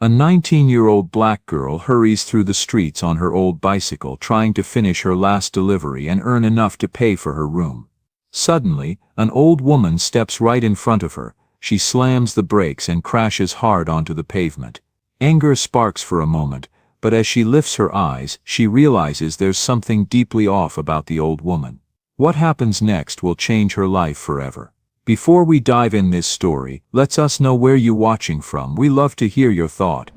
A 19-year-old black girl hurries through the streets on her old bicycle trying to finish her last delivery and earn enough to pay for her room. Suddenly, an old woman steps right in front of her. She slams the brakes and crashes hard onto the pavement. Anger sparks for a moment, but as she lifts her eyes, she realizes there's something deeply off about the old woman. What happens next will change her life forever. Before we dive in this story, let us know where you're watching from. We love to hear your thought.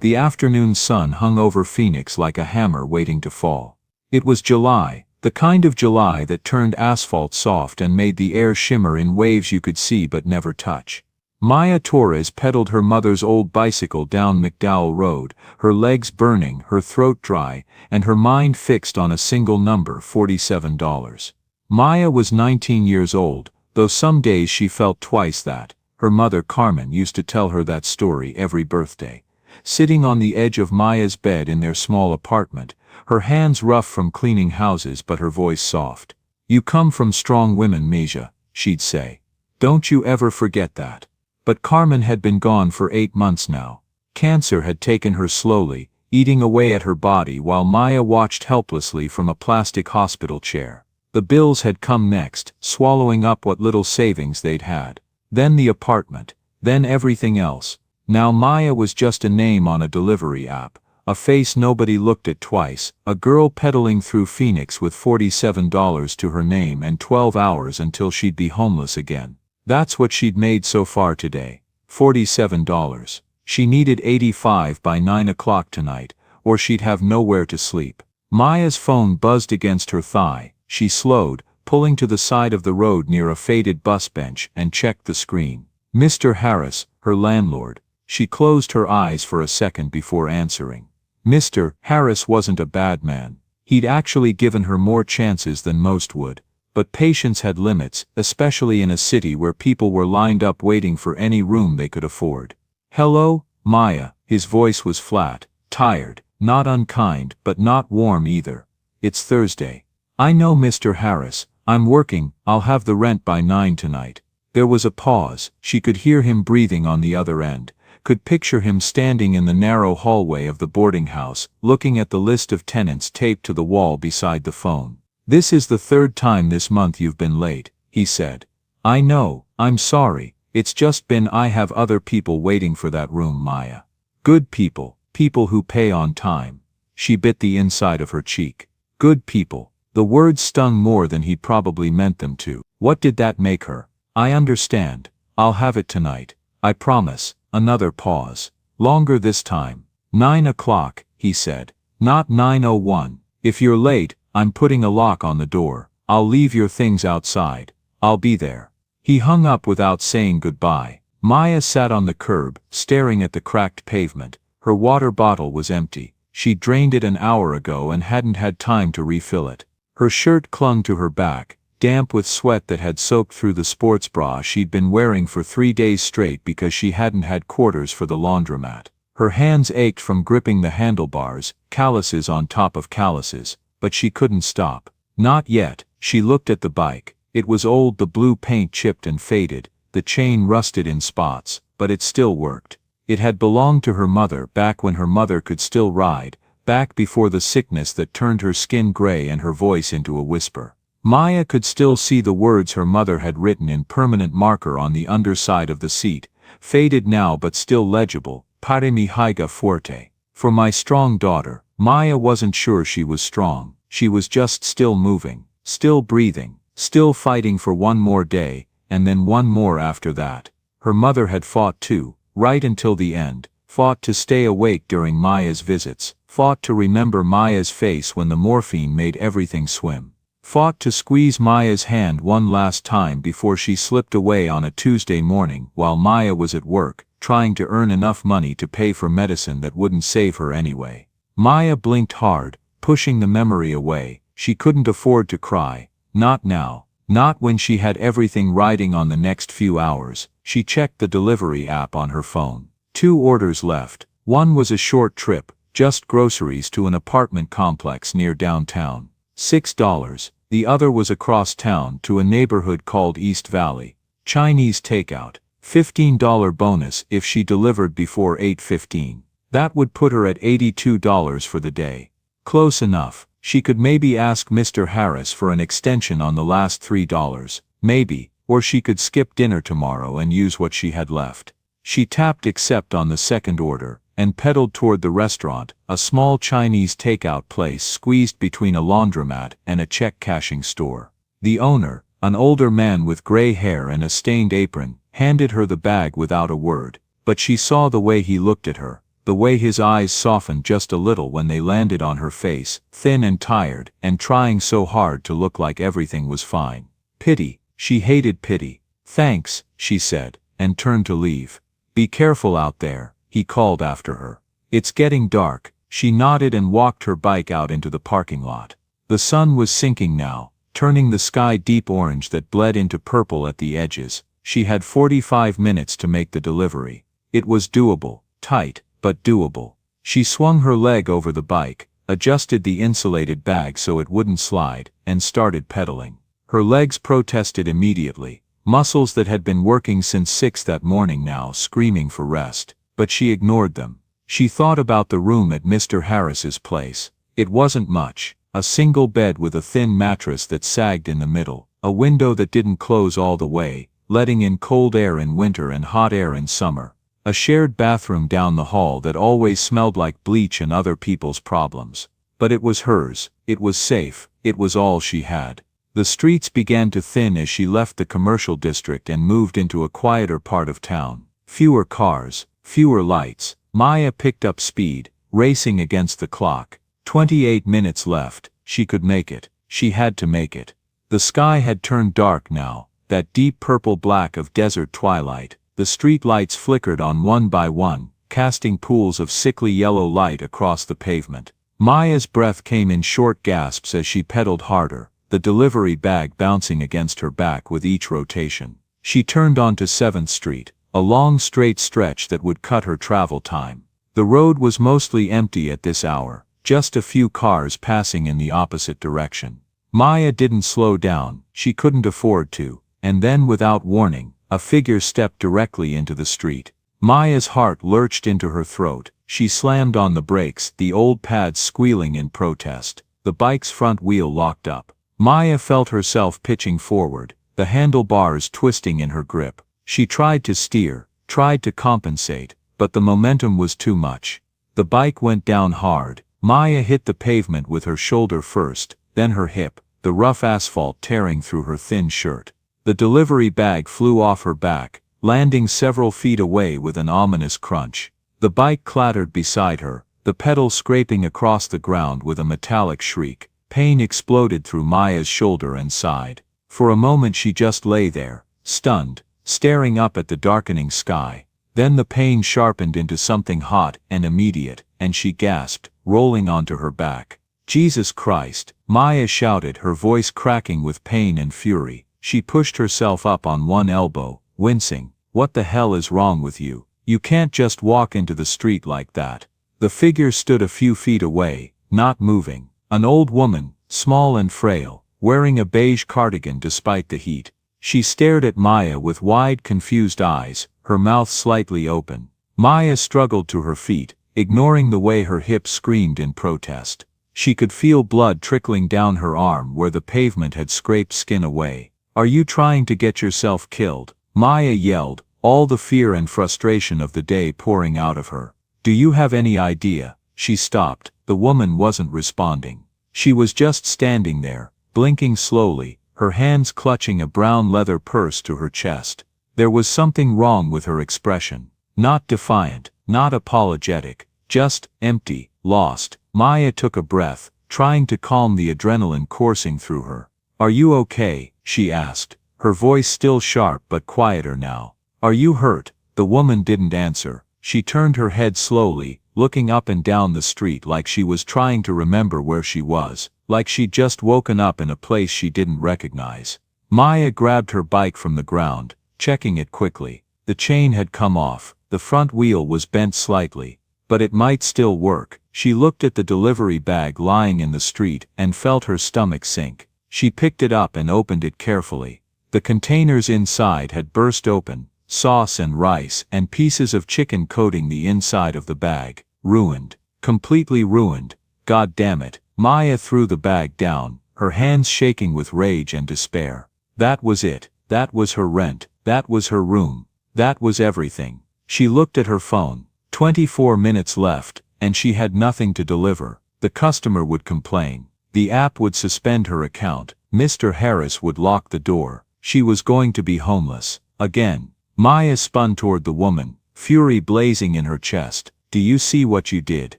The afternoon sun hung over Phoenix like a hammer waiting to fall. It was July, the kind of July that turned asphalt soft and made the air shimmer in waves you could see but never touch. Maya Torres pedaled her mother's old bicycle down McDowell Road, her legs burning, her throat dry, and her mind fixed on a single number: $47. Maya was 19 years old, though some days she felt twice that. Her mother Carmen used to tell her that story every birthday. Sitting on the edge of Maya's bed in their small apartment, her hands rough from cleaning houses but her voice soft. "You come from strong women, Meja," she'd say. "Don't you ever forget that." But Carmen had been gone for 8 months now. Cancer had taken her slowly, eating away at her body while Maya watched helplessly from a plastic hospital chair. The bills had come next, swallowing up what little savings they'd had. Then the apartment, then everything else. Now Maya was just a name on a delivery app, a face nobody looked at twice, a girl pedaling through Phoenix with $47 to her name and 12 hours until she'd be homeless again. That's what she'd made so far today. $47. She needed 85 by 9 o'clock tonight, or she'd have nowhere to sleep. Maya's phone buzzed against her thigh. She slowed, pulling to the side of the road near a faded bus bench, and checked the screen. Mr. Harris, her landlord. She closed her eyes for a second before answering. Mr. Harris wasn't a bad man. He'd actually given her more chances than most would. But patience had limits, especially in a city where people were lined up waiting for any room they could afford. "Hello, Maya." His voice was flat, tired, not unkind, but not warm either. "It's Thursday." "I know, Mr. Harris. I'm working. I'll have the rent by 9 tonight." There was a pause. She could hear him breathing on the other end, could picture him standing in the narrow hallway of the boarding house, looking at the list of tenants taped to the wall beside the phone. "This is the 3rd time this month you've been late," he said. "I know, I'm sorry. It's just been I have other people waiting for that room, Maya. Good people, people who pay on time." She bit the inside of her cheek. Good people. The words stung more than he'd probably meant them to. What did that make her? "I understand. I'll have it tonight. I promise." Another pause. Longer this time. 9 o'clock, he said. Not 9:01. "If you're late, I'm putting a lock on the door. I'll leave your things outside. I'll be there." He hung up without saying goodbye. Maya sat on the curb, staring at the cracked pavement. Her water bottle was empty. She drained it an hour ago and hadn't had time to refill it. Her shirt clung to her back, damp with sweat that had soaked through the sports bra she'd been wearing for 3 days straight because she hadn't had quarters for the laundromat. Her hands ached from gripping the handlebars, calluses on top of calluses, but she couldn't stop. Not yet. She looked at the bike. It was old, the blue paint chipped and faded, the chain rusted in spots, but it still worked. It had belonged to her mother back when her mother could still ride, back before the sickness that turned her skin gray and her voice into a whisper. Maya could still see the words her mother had written in permanent marker on the underside of the seat, faded now but still legible: "Pare mi hija fuerte." For my strong daughter. Maya wasn't sure she was strong. She was just still moving, still breathing, still fighting for one more day, and then one more after that. Her mother had fought too, right until the end, fought to stay awake during Maya's visits, fought to remember Maya's face when the morphine made everything swim, fought to squeeze Maya's hand one last time before she slipped away on a Tuesday morning while Maya was at work, trying to earn enough money to pay for medicine that wouldn't save her anyway. Maya blinked hard, pushing the memory away. She couldn't afford to cry. Not now. Not when she had everything riding on the next few hours. She checked the delivery app on her phone. 2 orders left. One was a short trip, just groceries to an apartment complex near downtown. $6. The other was across town to a neighborhood called East Valley. Chinese takeout. $15 bonus if she delivered before 8:15. That would put her at $82 for the day. Close enough. She could maybe ask Mr. Harris for an extension on the last $3, maybe, or she could skip dinner tomorrow and use what she had left. She tapped accept on the second order, and pedaled toward the restaurant, a small Chinese takeout place squeezed between a laundromat and a check-cashing store. The owner, an older man with gray hair and a stained apron, handed her the bag without a word, but she saw the way he looked at her, the way his eyes softened just a little when they landed on her face, thin and tired, and trying so hard to look like everything was fine. Pity. She hated pity. "Thanks," she said, and turned to leave. "Be careful out there," he called after her. "It's getting dark." She nodded and walked her bike out into the parking lot. The sun was sinking now, turning the sky deep orange that bled into purple at the edges. She had 45 minutes to make the delivery. It was doable, tight, but doable. She swung her leg over the bike, adjusted the insulated bag so it wouldn't slide, and started pedaling. Her legs protested immediately, muscles that had been working since 6 that morning now screaming for rest, but she ignored them. She thought about the room at Mr. Harris's place. It wasn't much, a single bed with a thin mattress that sagged in the middle, a window that didn't close all the way, letting in cold air in winter and hot air in summer, a shared bathroom down the hall that always smelled like bleach and other people's problems. But it was hers, it was safe, it was all she had. The streets began to thin as she left the commercial district and moved into a quieter part of town. Fewer cars, fewer lights. Maya picked up speed, racing against the clock. 28 minutes left. She could make it. She had to make it. The sky had turned dark now, that deep purple-black of desert twilight. The street lights flickered on one by one, casting pools of sickly yellow light across the pavement. Maya's breath came in short gasps as she pedaled harder, the delivery bag bouncing against her back with each rotation. She turned onto 7th Street, a long straight stretch that would cut her travel time. The road was mostly empty at this hour, just a few cars passing in the opposite direction. Maya didn't slow down, she couldn't afford to, and then without warning, a figure stepped directly into the street. Maya's heart lurched into her throat. She slammed on the brakes, the old pads squealing in protest. The bike's front wheel locked up. Maya felt herself pitching forward, the handlebars twisting in her grip. She tried to steer, tried to compensate, but the momentum was too much. The bike went down hard. Maya hit the pavement with her shoulder first, then her hip, the rough asphalt tearing through her thin shirt. The delivery bag flew off her back, landing several feet away with an ominous crunch. The bike clattered beside her, the pedal scraping across the ground with a metallic shriek. Pain exploded through Maya's shoulder and side. For a moment she just lay there, stunned, staring up at the darkening sky. Then the pain sharpened into something hot and immediate, and she gasped, rolling onto her back. "Jesus Christ!" Maya shouted, her voice cracking with pain and fury. She pushed herself up on one elbow, wincing. "What the hell is wrong with you? You can't just walk into the street like that." The figure stood a few feet away, not moving. An old woman, small and frail, wearing a beige cardigan despite the heat. She stared at Maya with wide, confused eyes, her mouth slightly open. Maya struggled to her feet, ignoring the way her hips screamed in protest. She could feel blood trickling down her arm where the pavement had scraped skin away. "Are you trying to get yourself killed?" Maya yelled, all the fear and frustration of the day pouring out of her. "Do you have any idea?" She stopped. The woman wasn't responding. She was just standing there, blinking slowly, her hands clutching a brown leather purse to her chest. There was something wrong with her expression. Not defiant, not apologetic, just empty, lost. Maya took a breath, trying to calm the adrenaline coursing through her. "Are you okay?" she asked, her voice still sharp but quieter now. "Are you hurt?" The woman didn't answer. She turned her head slowly, looking up and down the street like she was trying to remember where she was, like she'd just woken up in a place she didn't recognize. Maya grabbed her bike from the ground, checking it quickly. The chain had come off, the front wheel was bent slightly, but it might still work. She looked at the delivery bag lying in the street and felt her stomach sink. She picked it up and opened it carefully. The containers inside had burst open, sauce and rice and pieces of chicken coating the inside of the bag. Ruined. Completely ruined. God damn it. Maya threw the bag down, her hands shaking with rage and despair. That was it. That was her rent. That was her room. That was everything. She looked at her phone. 24 minutes left, and she had nothing to deliver. The customer would complain. The app would suspend her account. Mr. Harris would lock the door. She was going to be homeless. Again. Maya spun toward the woman, fury blazing in her chest. Do you see what you did?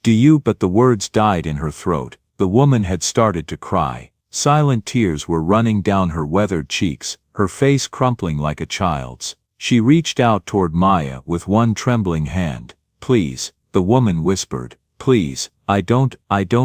Do you? But the words died in her throat. The woman had started to cry. Silent tears were running down her weathered cheeks, her face crumpling like a child's. She reached out toward Maya with one trembling hand. Please, the woman whispered. Please, I don't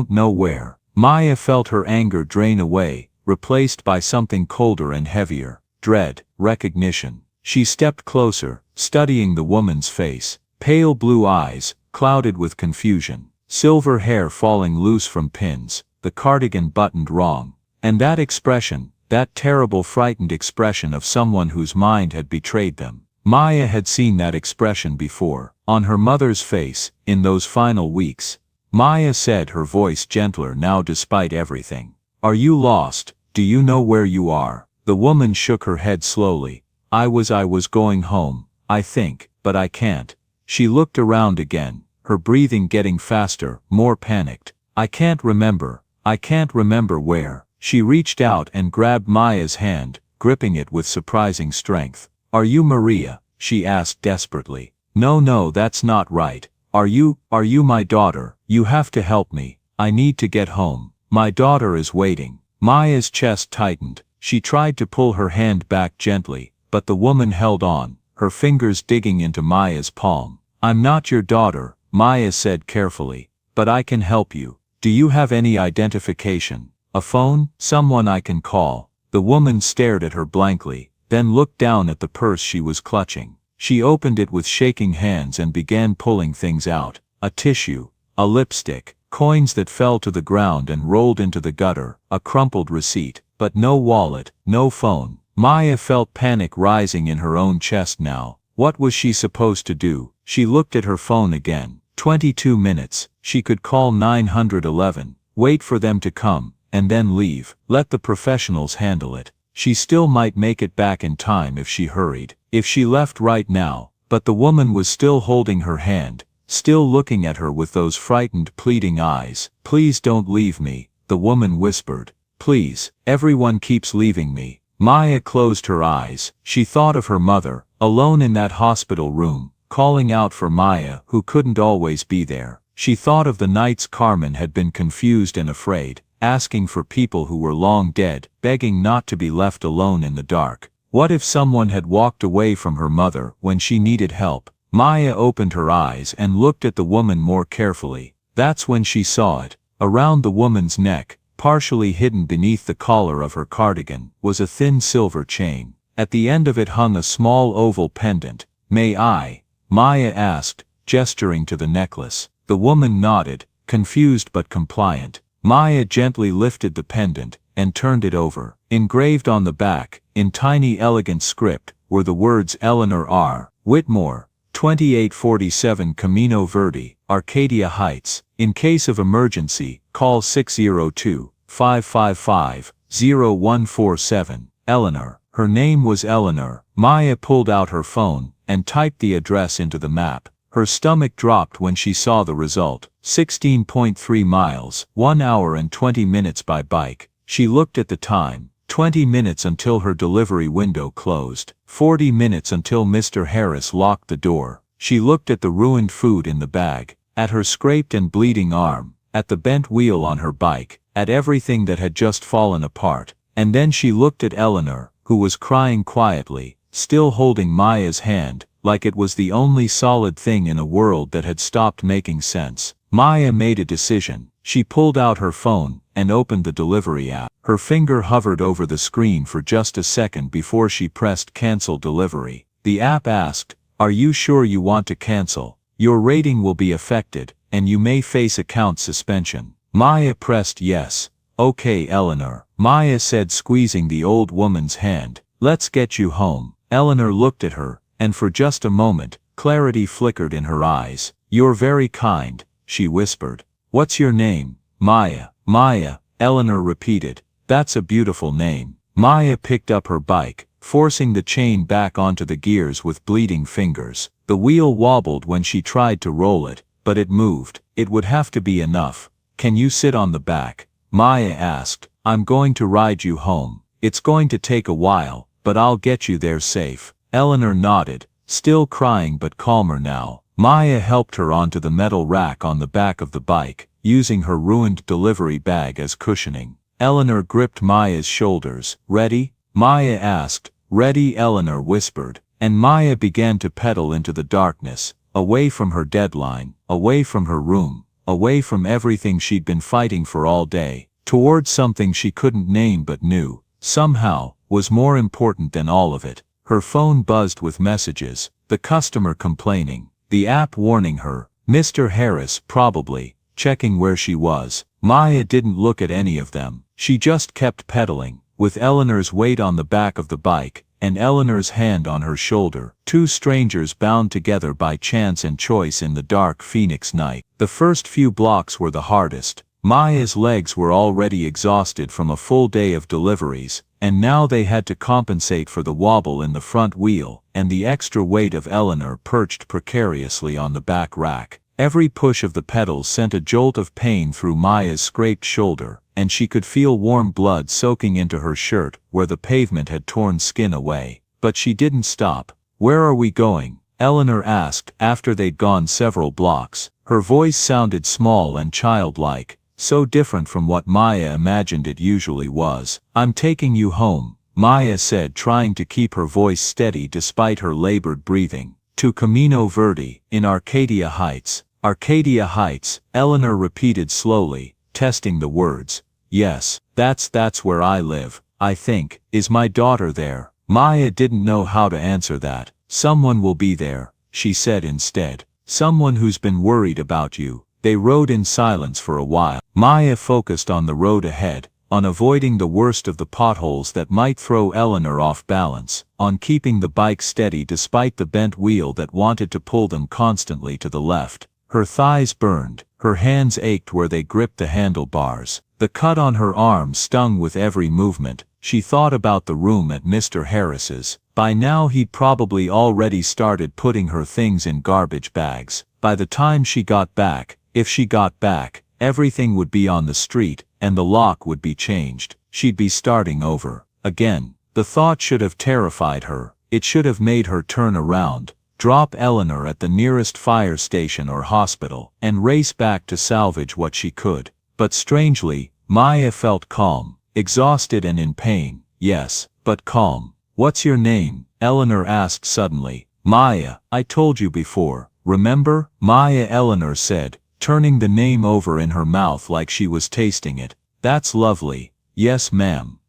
know where. Maya felt her anger drain away, replaced by something colder and heavier. Dread, recognition. She stepped closer, studying the woman's face. Pale blue eyes, clouded with confusion. Silver hair falling loose from pins, the cardigan buttoned wrong. And that expression, that terrible frightened expression of someone whose mind had betrayed them. Maya had seen that expression before, on her mother's face, in those final weeks. Maya said, her voice gentler now despite everything. Are you lost? Do you know where you are? The woman shook her head slowly. I was going home, I think, but I can't. She looked around again, her breathing getting faster, more panicked. I can't remember where. She reached out and grabbed Maya's hand, gripping it with surprising strength. Are you Maria? She asked desperately. No, that's not right. Are you my daughter? You have to help me. I need to get home. My daughter is waiting. Maya's chest tightened. She tried to pull her hand back gently, but the woman held on, her fingers digging into Maya's palm. I'm not your daughter, Maya said carefully, but I can help you. Do you have any identification? A phone? Someone I can call? The woman stared at her blankly, then looked down at the purse she was clutching. She opened it with shaking hands and began pulling things out. A tissue, a lipstick, coins that fell to the ground and rolled into the gutter, a crumpled receipt, but no wallet, no phone. Maya felt panic rising in her own chest now. What was she supposed to do? She looked at her phone again. 22 minutes. She could call 911, wait for them to come, and then leave. Let the professionals handle it. She still might make it back in time if she hurried, if she left right now. But the woman was still holding her hand, still looking at her with those frightened, pleading eyes. Please don't leave me, the woman whispered. Please, everyone keeps leaving me. Maya closed her eyes. She thought of her mother, alone in that hospital room, calling out for Maya, who couldn't always be there. She thought of the nights Carmen had been confused and afraid, asking for people who were long dead, begging not to be left alone in the dark. What if someone had walked away from her mother when she needed help? Maya opened her eyes and looked at the woman more carefully. That's when she saw it. Around the woman's neck, partially hidden beneath the collar of her cardigan, was a thin silver chain. At the end of it hung a small oval pendant. May I? Maya asked, gesturing to the necklace. The woman nodded, confused but compliant. Maya gently lifted the pendant and turned it over. Engraved on the back, in tiny elegant script, were the words Eleanor R. Whitmore, 2847 Camino Verde, Arcadia Heights. In case of emergency, call 602-555-0147. Eleanor. Her name was Eleanor. Maya pulled out her phone and typed the address into the map. Her stomach dropped when she saw the result. 16.3 miles, 1 hour and 20 minutes by bike. She looked at the time. 20 minutes until her delivery window closed. 40 minutes until Mr. Harris locked the door. She looked at the ruined food in the bag, at her scraped and bleeding arm, at the bent wheel on her bike, at everything that had just fallen apart. And then she looked at Eleanor, who was crying quietly, still holding Maya's hand, like it was the only solid thing in a world that had stopped making sense. Maya made a decision. She pulled out her phone and opened the delivery app. Her finger hovered over the screen for just a second before she pressed cancel delivery. The app asked, "Are you sure you want to cancel? Your rating will be affected, and you may face account suspension." Maya pressed yes. "Okay, Eleanor," Maya said, squeezing the old woman's hand. "Let's get you home." Eleanor looked at her, and for just a moment, clarity flickered in her eyes. "You're very kind," she whispered. "What's your name?" "Maya." "Maya," Eleanor repeated. "That's a beautiful name." Maya picked up her bike, forcing the chain back onto the gears with bleeding fingers. The wheel wobbled when she tried to roll it, but it moved. "It would have to be enough. Can you sit on the back?" Maya asked. "I'm going to ride you home. It's going to take a while, but I'll get you there safe." Eleanor nodded, still crying but calmer now. Maya helped her onto the metal rack on the back of the bike, using her ruined delivery bag as cushioning. Eleanor gripped Maya's shoulders. "Ready?" Maya asked. "Ready," Eleanor whispered, and Maya began to pedal into the darkness, away from her deadline, away from her room, away from everything she'd been fighting for all day, towards something she couldn't name but knew, somehow, was more important than all of it. Her phone buzzed with messages, the customer complaining, the app warning her, Mr. Harris probably, checking where she was. Maya didn't look at any of them. She just kept pedaling, with Eleanor's weight on the back of the bike, and Eleanor's hand on her shoulder, two strangers bound together by chance and choice in the dark Phoenix night. The first few blocks were the hardest. Maya's legs were already exhausted from a full day of deliveries, and now they had to compensate for the wobble in the front wheel, and the extra weight of Eleanor perched precariously on the back rack. Every push of the pedals sent a jolt of pain through Maya's scraped shoulder, and she could feel warm blood soaking into her shirt where the pavement had torn skin away. But she didn't stop. "Where are we going?" Eleanor asked after they'd gone several blocks. Her voice sounded small and childlike, so different from what Maya imagined it usually was. "I'm taking you home," Maya said, trying to keep her voice steady despite her labored breathing. "To Camino Verde, in Arcadia Heights." "Arcadia Heights," Eleanor repeated slowly, testing the words. "Yes, that's where I live, I think. Is my daughter there?" Maya didn't know how to answer that. "Someone will be there," she said instead. "Someone who's been worried about you." They rode in silence for a while. Maya focused on the road ahead, on avoiding the worst of the potholes that might throw Eleanor off balance, on keeping the bike steady despite the bent wheel that wanted to pull them constantly to the left. Her thighs burned, her hands ached where they gripped the handlebars. The cut on her arm stung with every movement. She thought about the room at Mr. Harris's. By now he'd probably already started putting her things in garbage bags. By the time she got back, if she got back, everything would be on the street, and the lock would be changed. She'd be starting over again. The thought should have terrified her. It should have made her turn around, drop Eleanor at the nearest fire station or hospital, and race back to salvage what she could. But strangely, Maya felt calm, exhausted and in pain, yes, but calm. "What's your name?" Eleanor asked suddenly. "Maya, I told you before, remember?" "Maya," Eleanor said, turning the name over in her mouth like she was tasting it. "That's lovely." "Yes, ma'am."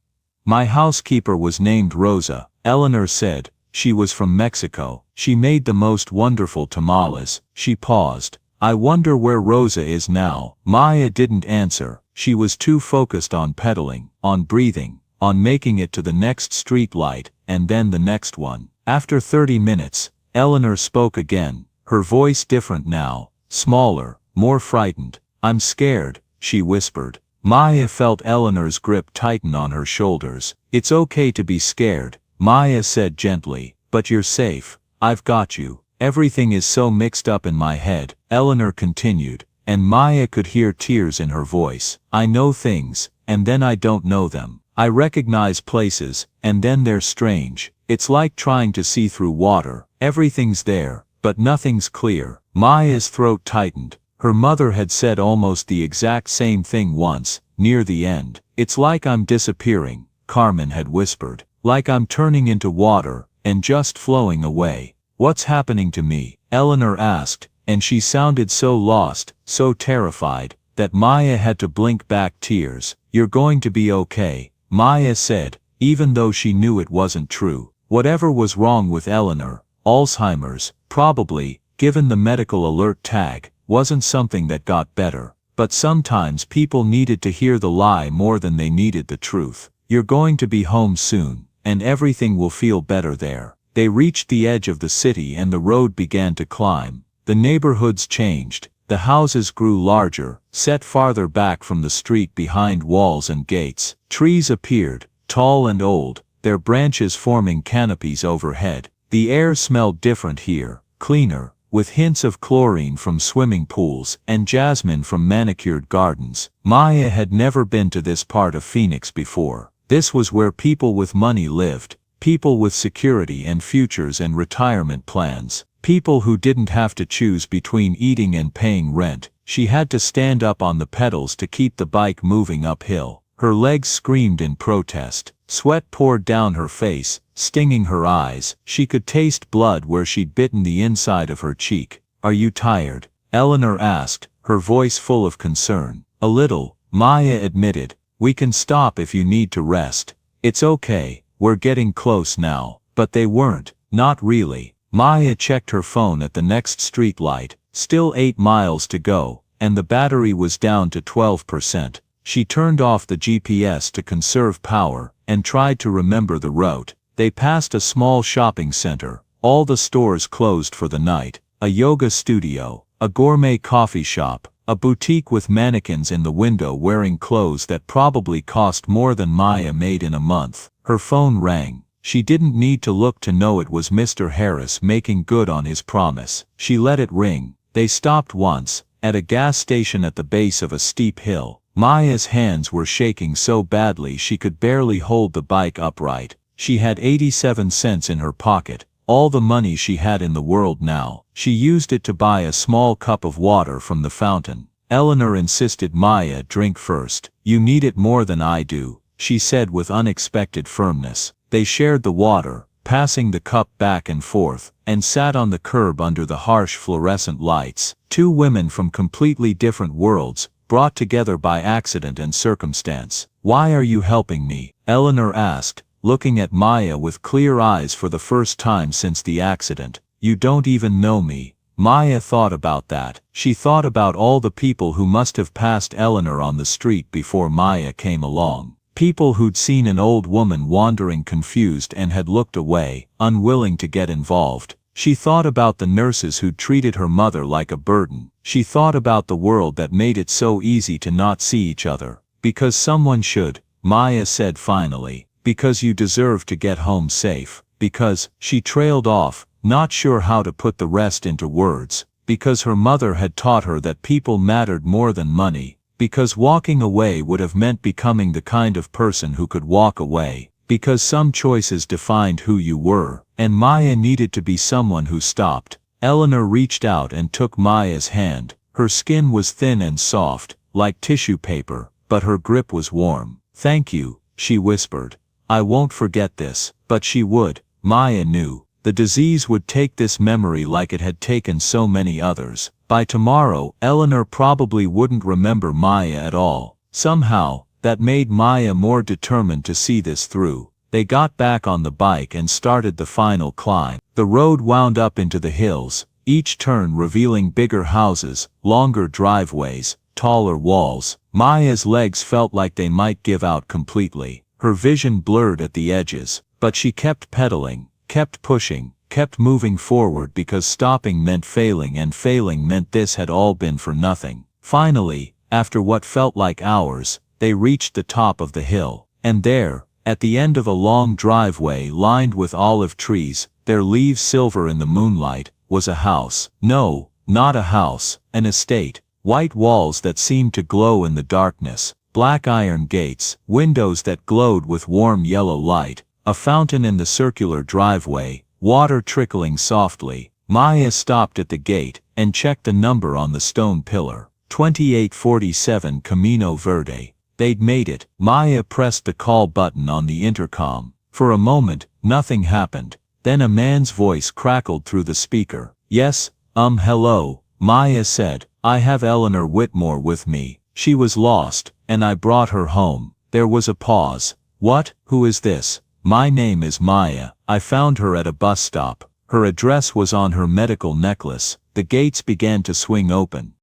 "My housekeeper was named Rosa," Eleanor said. "She was from Mexico. She made the most wonderful tamales." She paused. "I wonder where Rosa is now." Maya didn't answer. She was too focused on pedaling, on breathing, on making it to the next street light, and then the next one. After 30 minutes, Eleanor spoke again, her voice different now, smaller, more frightened. "I'm scared," she whispered. Maya felt Eleanor's grip tighten on her shoulders. "It's okay to be scared," Maya said gently, "but you're safe. I've got you." "Everything is so mixed up in my head," Eleanor continued, and Maya could hear tears in her voice. "I know things, and then I don't know them. I recognize places, and then they're strange. It's like trying to see through water. Everything's there, but nothing's clear." Maya's throat tightened. Her mother had said almost the exact same thing once, near the end. "It's like I'm disappearing," Carmen had whispered. "Like I'm turning into water, and just flowing away." "What's happening to me?" Eleanor asked, and she sounded so lost, so terrified, that Maya had to blink back tears. "You're going to be okay," Maya said, even though she knew it wasn't true. Whatever was wrong with Eleanor, Alzheimer's, probably, given the medical alert tag, wasn't something that got better. But sometimes people needed to hear the lie more than they needed the truth. "You're going to be home soon, and everything will feel better there." They reached the edge of the city and the road began to climb. The neighborhoods changed. The houses grew larger, set farther back from the street behind walls and gates. Trees appeared, tall and old, their branches forming canopies overhead. The air smelled different here, cleaner, with hints of chlorine from swimming pools and jasmine from manicured gardens. Maya had never been to this part of Phoenix before. This was where people with money lived, people with security and futures and retirement plans. People who didn't have to choose between eating and paying rent. She had to stand up on the pedals to keep the bike moving uphill. Her legs screamed in protest. Sweat poured down her face, stinging her eyes. She could taste blood where she'd bitten the inside of her cheek. "Are you tired?" Eleanor asked, her voice full of concern. "A little," Maya admitted. "We can stop if you need to rest. It's okay, we're getting close now." But they weren't, not really. Maya checked her phone at the next street light. Still 8 miles to go, and the battery was down to 12%. She turned off the GPS to conserve power, and tried to remember the route. They passed a small shopping center, all the stores closed for the night, a yoga studio, a gourmet coffee shop, a boutique with mannequins in the window wearing clothes that probably cost more than Maya made in a month. Her phone rang. She didn't need to look to know it was Mr. Harris making good on his promise. She let it ring. They stopped once, at a gas station at the base of a steep hill. Maya's hands were shaking so badly she could barely hold the bike upright. She had 87 cents in her pocket, all the money she had in the world now. She used it to buy a small cup of water from the fountain. Eleanor insisted Maya drink first. "You need it more than I do," she said with unexpected firmness. They shared the water, passing the cup back and forth, and sat on the curb under the harsh fluorescent lights. Two women from completely different worlds, brought together by accident and circumstance. "Why are you helping me?" Eleanor asked, looking at Maya with clear eyes for the first time since the accident. "You don't even know me." Maya thought about that. She thought about all the people who must have passed Eleanor on the street before Maya came along. People who'd seen an old woman wandering confused and had looked away, unwilling to get involved. She thought about the nurses who'd treated her mother like a burden. She thought about the world that made it so easy to not see each other. "Because someone should," Maya said finally. "Because you deserve to get home safe. Because," she trailed off, not sure how to put the rest into words. Because her mother had taught her that people mattered more than money. Because walking away would have meant becoming the kind of person who could walk away. Because some choices defined who you were, and Maya needed to be someone who stopped. Eleanor reached out and took Maya's hand. Her skin was thin and soft, like tissue paper, but her grip was warm. "Thank you," she whispered. "I won't forget this." But she would. Maya knew. The disease would take this memory like it had taken so many others. By tomorrow, Eleanor probably wouldn't remember Maya at all. Somehow, that made Maya more determined to see this through. They got back on the bike and started the final climb. The road wound up into the hills, each turn revealing bigger houses, longer driveways, taller walls. Maya's legs felt like they might give out completely. Her vision blurred at the edges, but she kept pedaling, kept pushing, kept moving forward because stopping meant failing and failing meant this had all been for nothing. Finally, after what felt like hours, they reached the top of the hill. And there, at the end of a long driveway lined with olive trees, their leaves silver in the moonlight, was a house. No, not a house, an estate. White walls that seemed to glow in the darkness, black iron gates, windows that glowed with warm yellow light, a fountain in the circular driveway, water trickling softly. Maya stopped at the gate and checked the number on the stone pillar. 2847 Camino Verde. They'd made it. Maya pressed the call button on the intercom. For a moment, nothing happened. Then a man's voice crackled through the speaker. "Yes, hello," Maya said. "I have Eleanor Whitmore with me. She was lost, and I brought her home." There was a pause. "What? Who is this?" "My name is Maya. I found her at a bus stop. Her address was on her medical necklace." The gates began to swing open.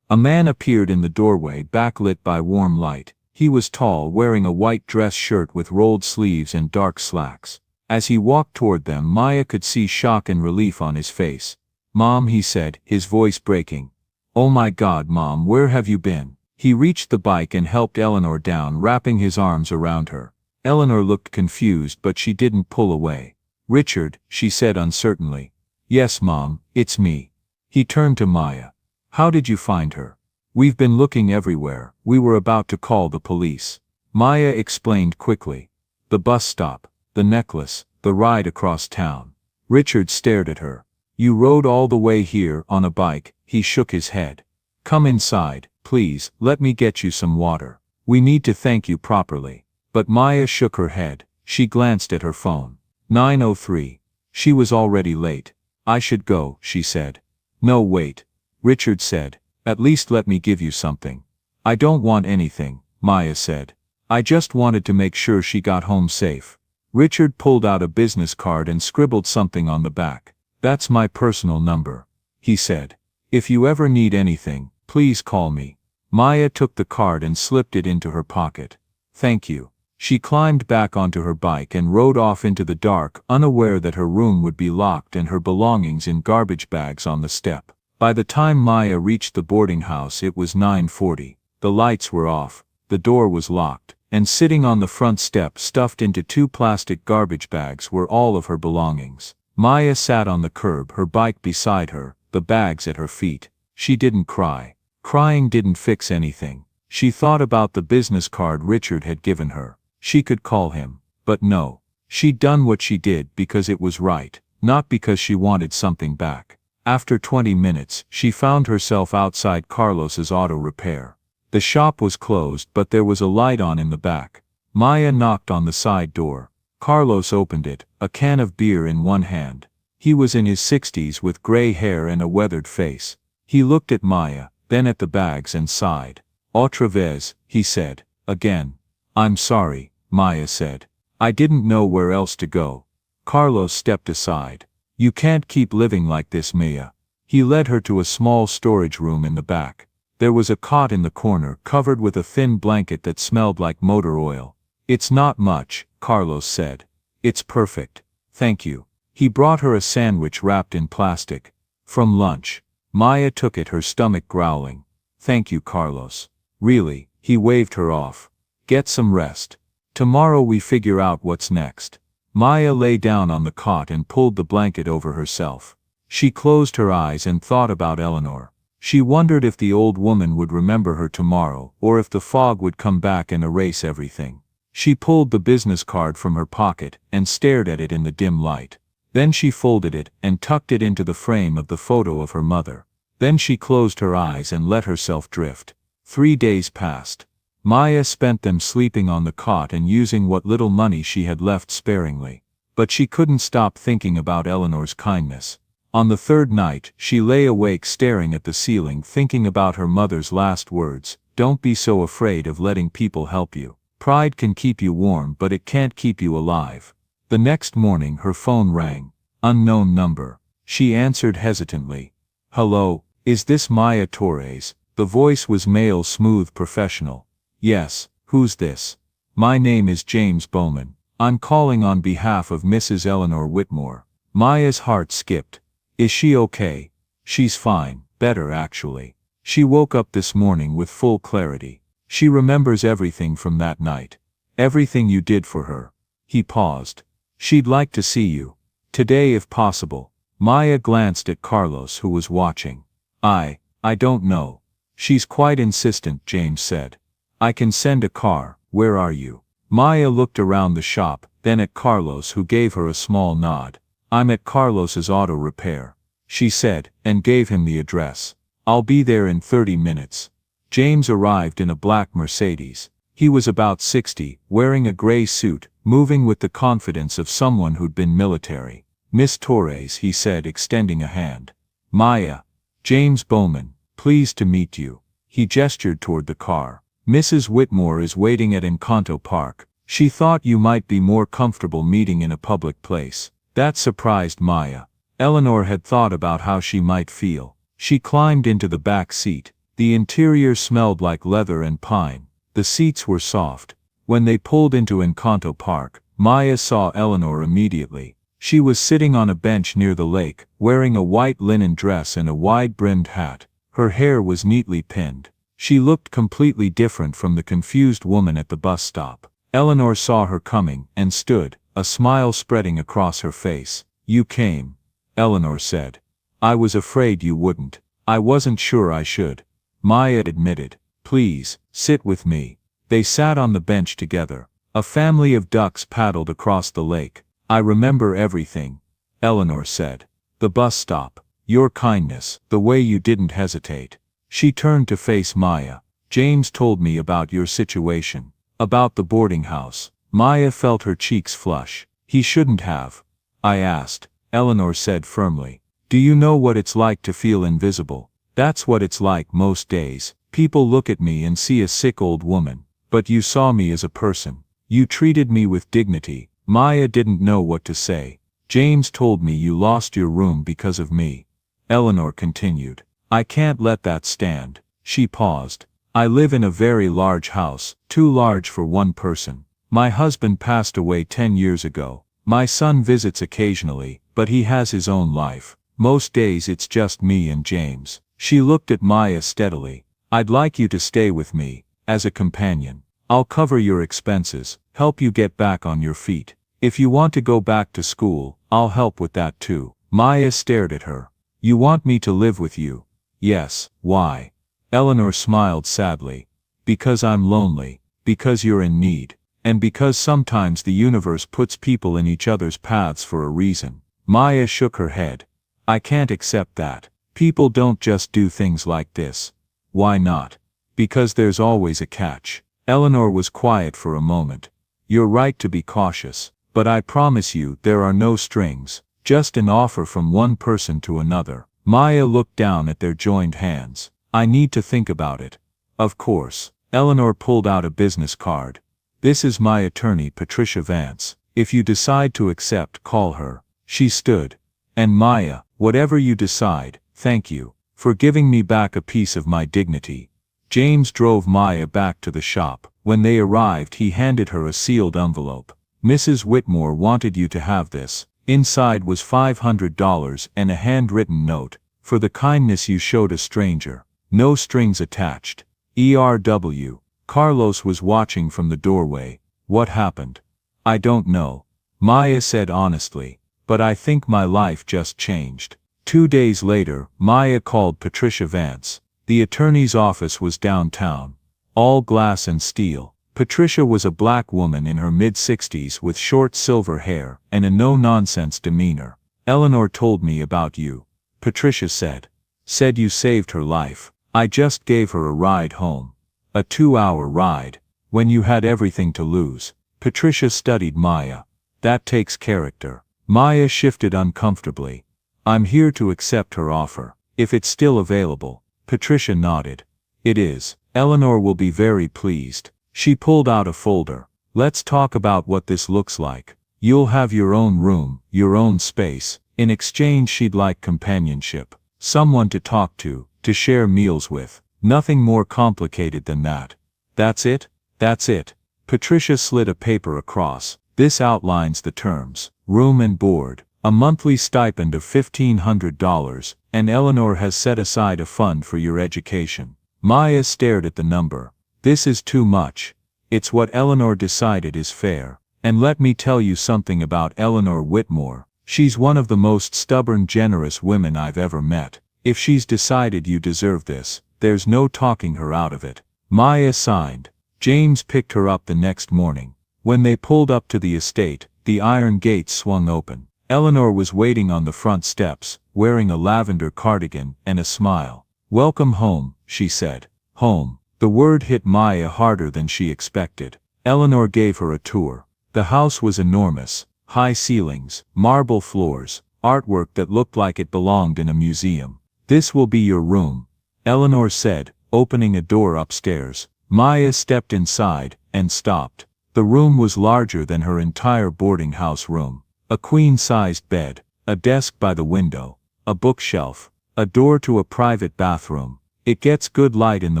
A man appeared in the doorway, backlit by warm light. He was tall, wearing a white dress shirt with rolled sleeves and dark slacks. As he walked toward them, Maya could see shock and relief on his face. "Mom," he said, his voice breaking. "Oh my God, Mom, where have you been?" He reached the bike and helped Eleanor down, wrapping his arms around her. Eleanor looked confused, but she didn't pull away. "Richard," she said uncertainly. "Yes, Mom, it's me." He turned to Maya. "How did you find her?" "We've been looking everywhere. We were about to call the police." Maya explained quickly. "The bus stop, the necklace, the ride across town." Richard stared at her. "You rode all the way here on a bike?" He shook his head. "Come inside, please, let me get you some water. We need to thank you properly." But Maya shook her head. She glanced at her phone. 9:03. She was already late. "I should go," she said. "No, wait," Richard said. "At least let me give you something." "I don't want anything," Maya said. "I just wanted to make sure she got home safe." Richard pulled out a business card and scribbled something on the back. "That's my personal number," he said. "If you ever need anything, please call me." Maya took the card and slipped it into her pocket. "Thank you." She climbed back onto her bike and rode off into the dark, unaware that her room would be locked and her belongings in garbage bags on the step. By the time Maya reached the boarding house, it was 9:40. The lights were off, the door was locked, and sitting on the front step stuffed into 2 plastic garbage bags were all of her belongings. Maya sat on the curb, her bike beside her, the bags at her feet. She didn't cry. Crying didn't fix anything. She thought about the business card Richard had given her. She could call him. But no. She'd done what she did because it was right, not because she wanted something back. After 20 minutes, she found herself outside Carlos's auto repair. The shop was closed, but there was a light on in the back. Maya knocked on the side door. Carlos opened it, a can of beer in one hand. He was in his 60s with gray hair and a weathered face. He looked at Maya, then at the bags and sighed. "Otra vez," he said. "Again." "I'm sorry," Maya said. "I didn't know where else to go." Carlos stepped aside. "You can't keep living like this, Maya." He led her to a small storage room in the back. There was a cot in the corner, covered with a thin blanket that smelled like motor oil. "It's not much," Carlos said. "It's perfect. Thank you." He brought her a sandwich wrapped in plastic. "From lunch." Maya took it, her stomach growling. "Thank you, Carlos." "Really?" He waved her off. "Get some rest. Tomorrow we figure out what's next." Maya lay down on the cot and pulled the blanket over herself. She closed her eyes and thought about Eleanor. She wondered if the old woman would remember her tomorrow, or if the fog would come back and erase everything. She pulled the business card from her pocket and stared at it in the dim light. Then she folded it and tucked it into the frame of the photo of her mother. Then she closed her eyes and let herself drift. 3 days passed. Maya spent them sleeping on the cot and using what little money she had left sparingly. But she couldn't stop thinking about Eleanor's kindness. On the 3rd night, she lay awake staring at the ceiling, thinking about her mother's last words. "Don't be so afraid of letting people help you. Pride can keep you warm, but it can't keep you alive." The next morning her phone rang. Unknown number. She answered hesitantly. "Hello, is this Maya Torres?" The voice was male, smooth, professional. "Yes, who's this?" "My name is James Bowman. I'm calling on behalf of Mrs. Eleanor Whitmore." Maya's heart skipped. "Is she okay?" "She's fine, better actually. She woke up this morning with full clarity. She remembers everything from that night. Everything you did for her." He paused. "She'd like to see you. Today if possible." Maya glanced at Carlos, who was watching. I don't know. She's quite insistent," James said. "I can send a car. Where are you?" Maya looked around the shop, then at Carlos, who gave her a small nod. "I'm at Carlos's auto repair," she said, and gave him the address. "I'll be there in 30 minutes. James arrived in a black Mercedes. He was about 60, wearing a gray suit, moving with the confidence of someone who'd been military. "Miss Torres," he said, extending a hand. "Maya. James Bowman. Pleased to meet you." He gestured toward the car. "Mrs. Whitmore is waiting at Encanto Park. She thought you might be more comfortable meeting in a public place." That surprised Maya. Eleanor had thought about how she might feel. She climbed into the back seat. The interior smelled like leather and pine. The seats were soft. When they pulled into Encanto Park, Maya saw Eleanor immediately. She was sitting on a bench near the lake, wearing a white linen dress and a wide-brimmed hat. Her hair was neatly pinned. She looked completely different from the confused woman at the bus stop. Eleanor saw her coming and stood, a smile spreading across her face. "You came," Eleanor said. "I was afraid you wouldn't. I wasn't sure I should," Maya admitted. "Please, sit with me." They sat on the bench together. A family of ducks paddled across the lake. "I remember everything," Eleanor said. "The bus stop, your kindness, the way you didn't hesitate." She turned to face Maya. "James told me about your situation. About the boarding house." Maya felt her cheeks flush. "He shouldn't have." "I asked," Eleanor said firmly. "Do you know what it's like to feel invisible?" "That's what it's like most days. People look at me and see a sick old woman. But you saw me as a person. You treated me with dignity." Maya didn't know what to say. "James told me you lost your room because of me," Eleanor continued. "I can't let that stand." She paused. "I live in a very large house, too large for one person. My husband passed away 10 years ago. My son visits occasionally, but he has his own life. Most days it's just me and James." She looked at Maya steadily. "I'd like you to stay with me, as a companion. I'll cover your expenses, help you get back on your feet. If you want to go back to school, I'll help with that too." Maya stared at her. "You want me to live with you?" "Yes, why?" Eleanor smiled sadly. "Because I'm lonely, because you're in need, and because sometimes the universe puts people in each other's paths for a reason." Maya shook her head. "I can't accept that. People don't just do things like this." "Why not?" "Because there's always a catch." Eleanor was quiet for a moment. "You're right to be cautious, but I promise you there are no strings, just an offer from one person to another." Maya looked down at their joined hands. "I need to think about it." "Of course." Eleanor pulled out a business card. "This is my attorney, Patricia Vance. If you decide to accept, call her." She stood. "And Maya, whatever you decide, thank you for giving me back a piece of my dignity." James drove Maya back to the shop. When they arrived, he handed her a sealed envelope. "Mrs. Whitmore wanted you to have this. Inside was $500 and a handwritten note, for the kindness you showed a stranger. No strings attached. ERW." Carlos was watching from the doorway. "What happened?" "I don't know," Maya said honestly, "but I think my life just changed." 2 days later, Maya called Patricia Vance. The attorney's office was downtown. All glass and steel. Patricia was a black woman in her mid-60s with short silver hair and a no-nonsense demeanor. "Eleanor told me about you," Patricia said. "Said you saved her life. I just gave her a ride home." "A 2-hour ride. When you had everything to lose." Patricia studied Maya. "That takes character." Maya shifted uncomfortably. "I'm here to accept her offer, if it's still available." Patricia nodded. "It is. Eleanor will be very pleased." She pulled out a folder. "Let's talk about what this looks like. You'll have your own room, your own space. In exchange she'd like companionship. Someone to talk to share meals with. Nothing more complicated than that." "That's it?" "That's it." Patricia slid a paper across. "This outlines the terms. Room and board. A monthly stipend of $1,500, and Eleanor has set aside a fund for your education." Maya stared at the number. "This is too much." "It's what Eleanor decided is fair. And let me tell you something about Eleanor Whitmore. She's one of the most stubborn, generous women I've ever met. If she's decided you deserve this, there's no talking her out of it." Maya signed. James picked her up the next morning. When they pulled up to the estate, the iron gates swung open. Eleanor was waiting on the front steps, wearing a lavender cardigan and a smile. "Welcome home," she said. Home. The word hit Maya harder than she expected. Eleanor gave her a tour. The house was enormous. High ceilings, marble floors, artwork that looked like it belonged in a museum. "This will be your room," Eleanor said, opening a door upstairs. Maya stepped inside and stopped. The room was larger than her entire boarding house room. A queen-sized bed, a desk by the window, a bookshelf, a door to a private bathroom. "It gets good light in the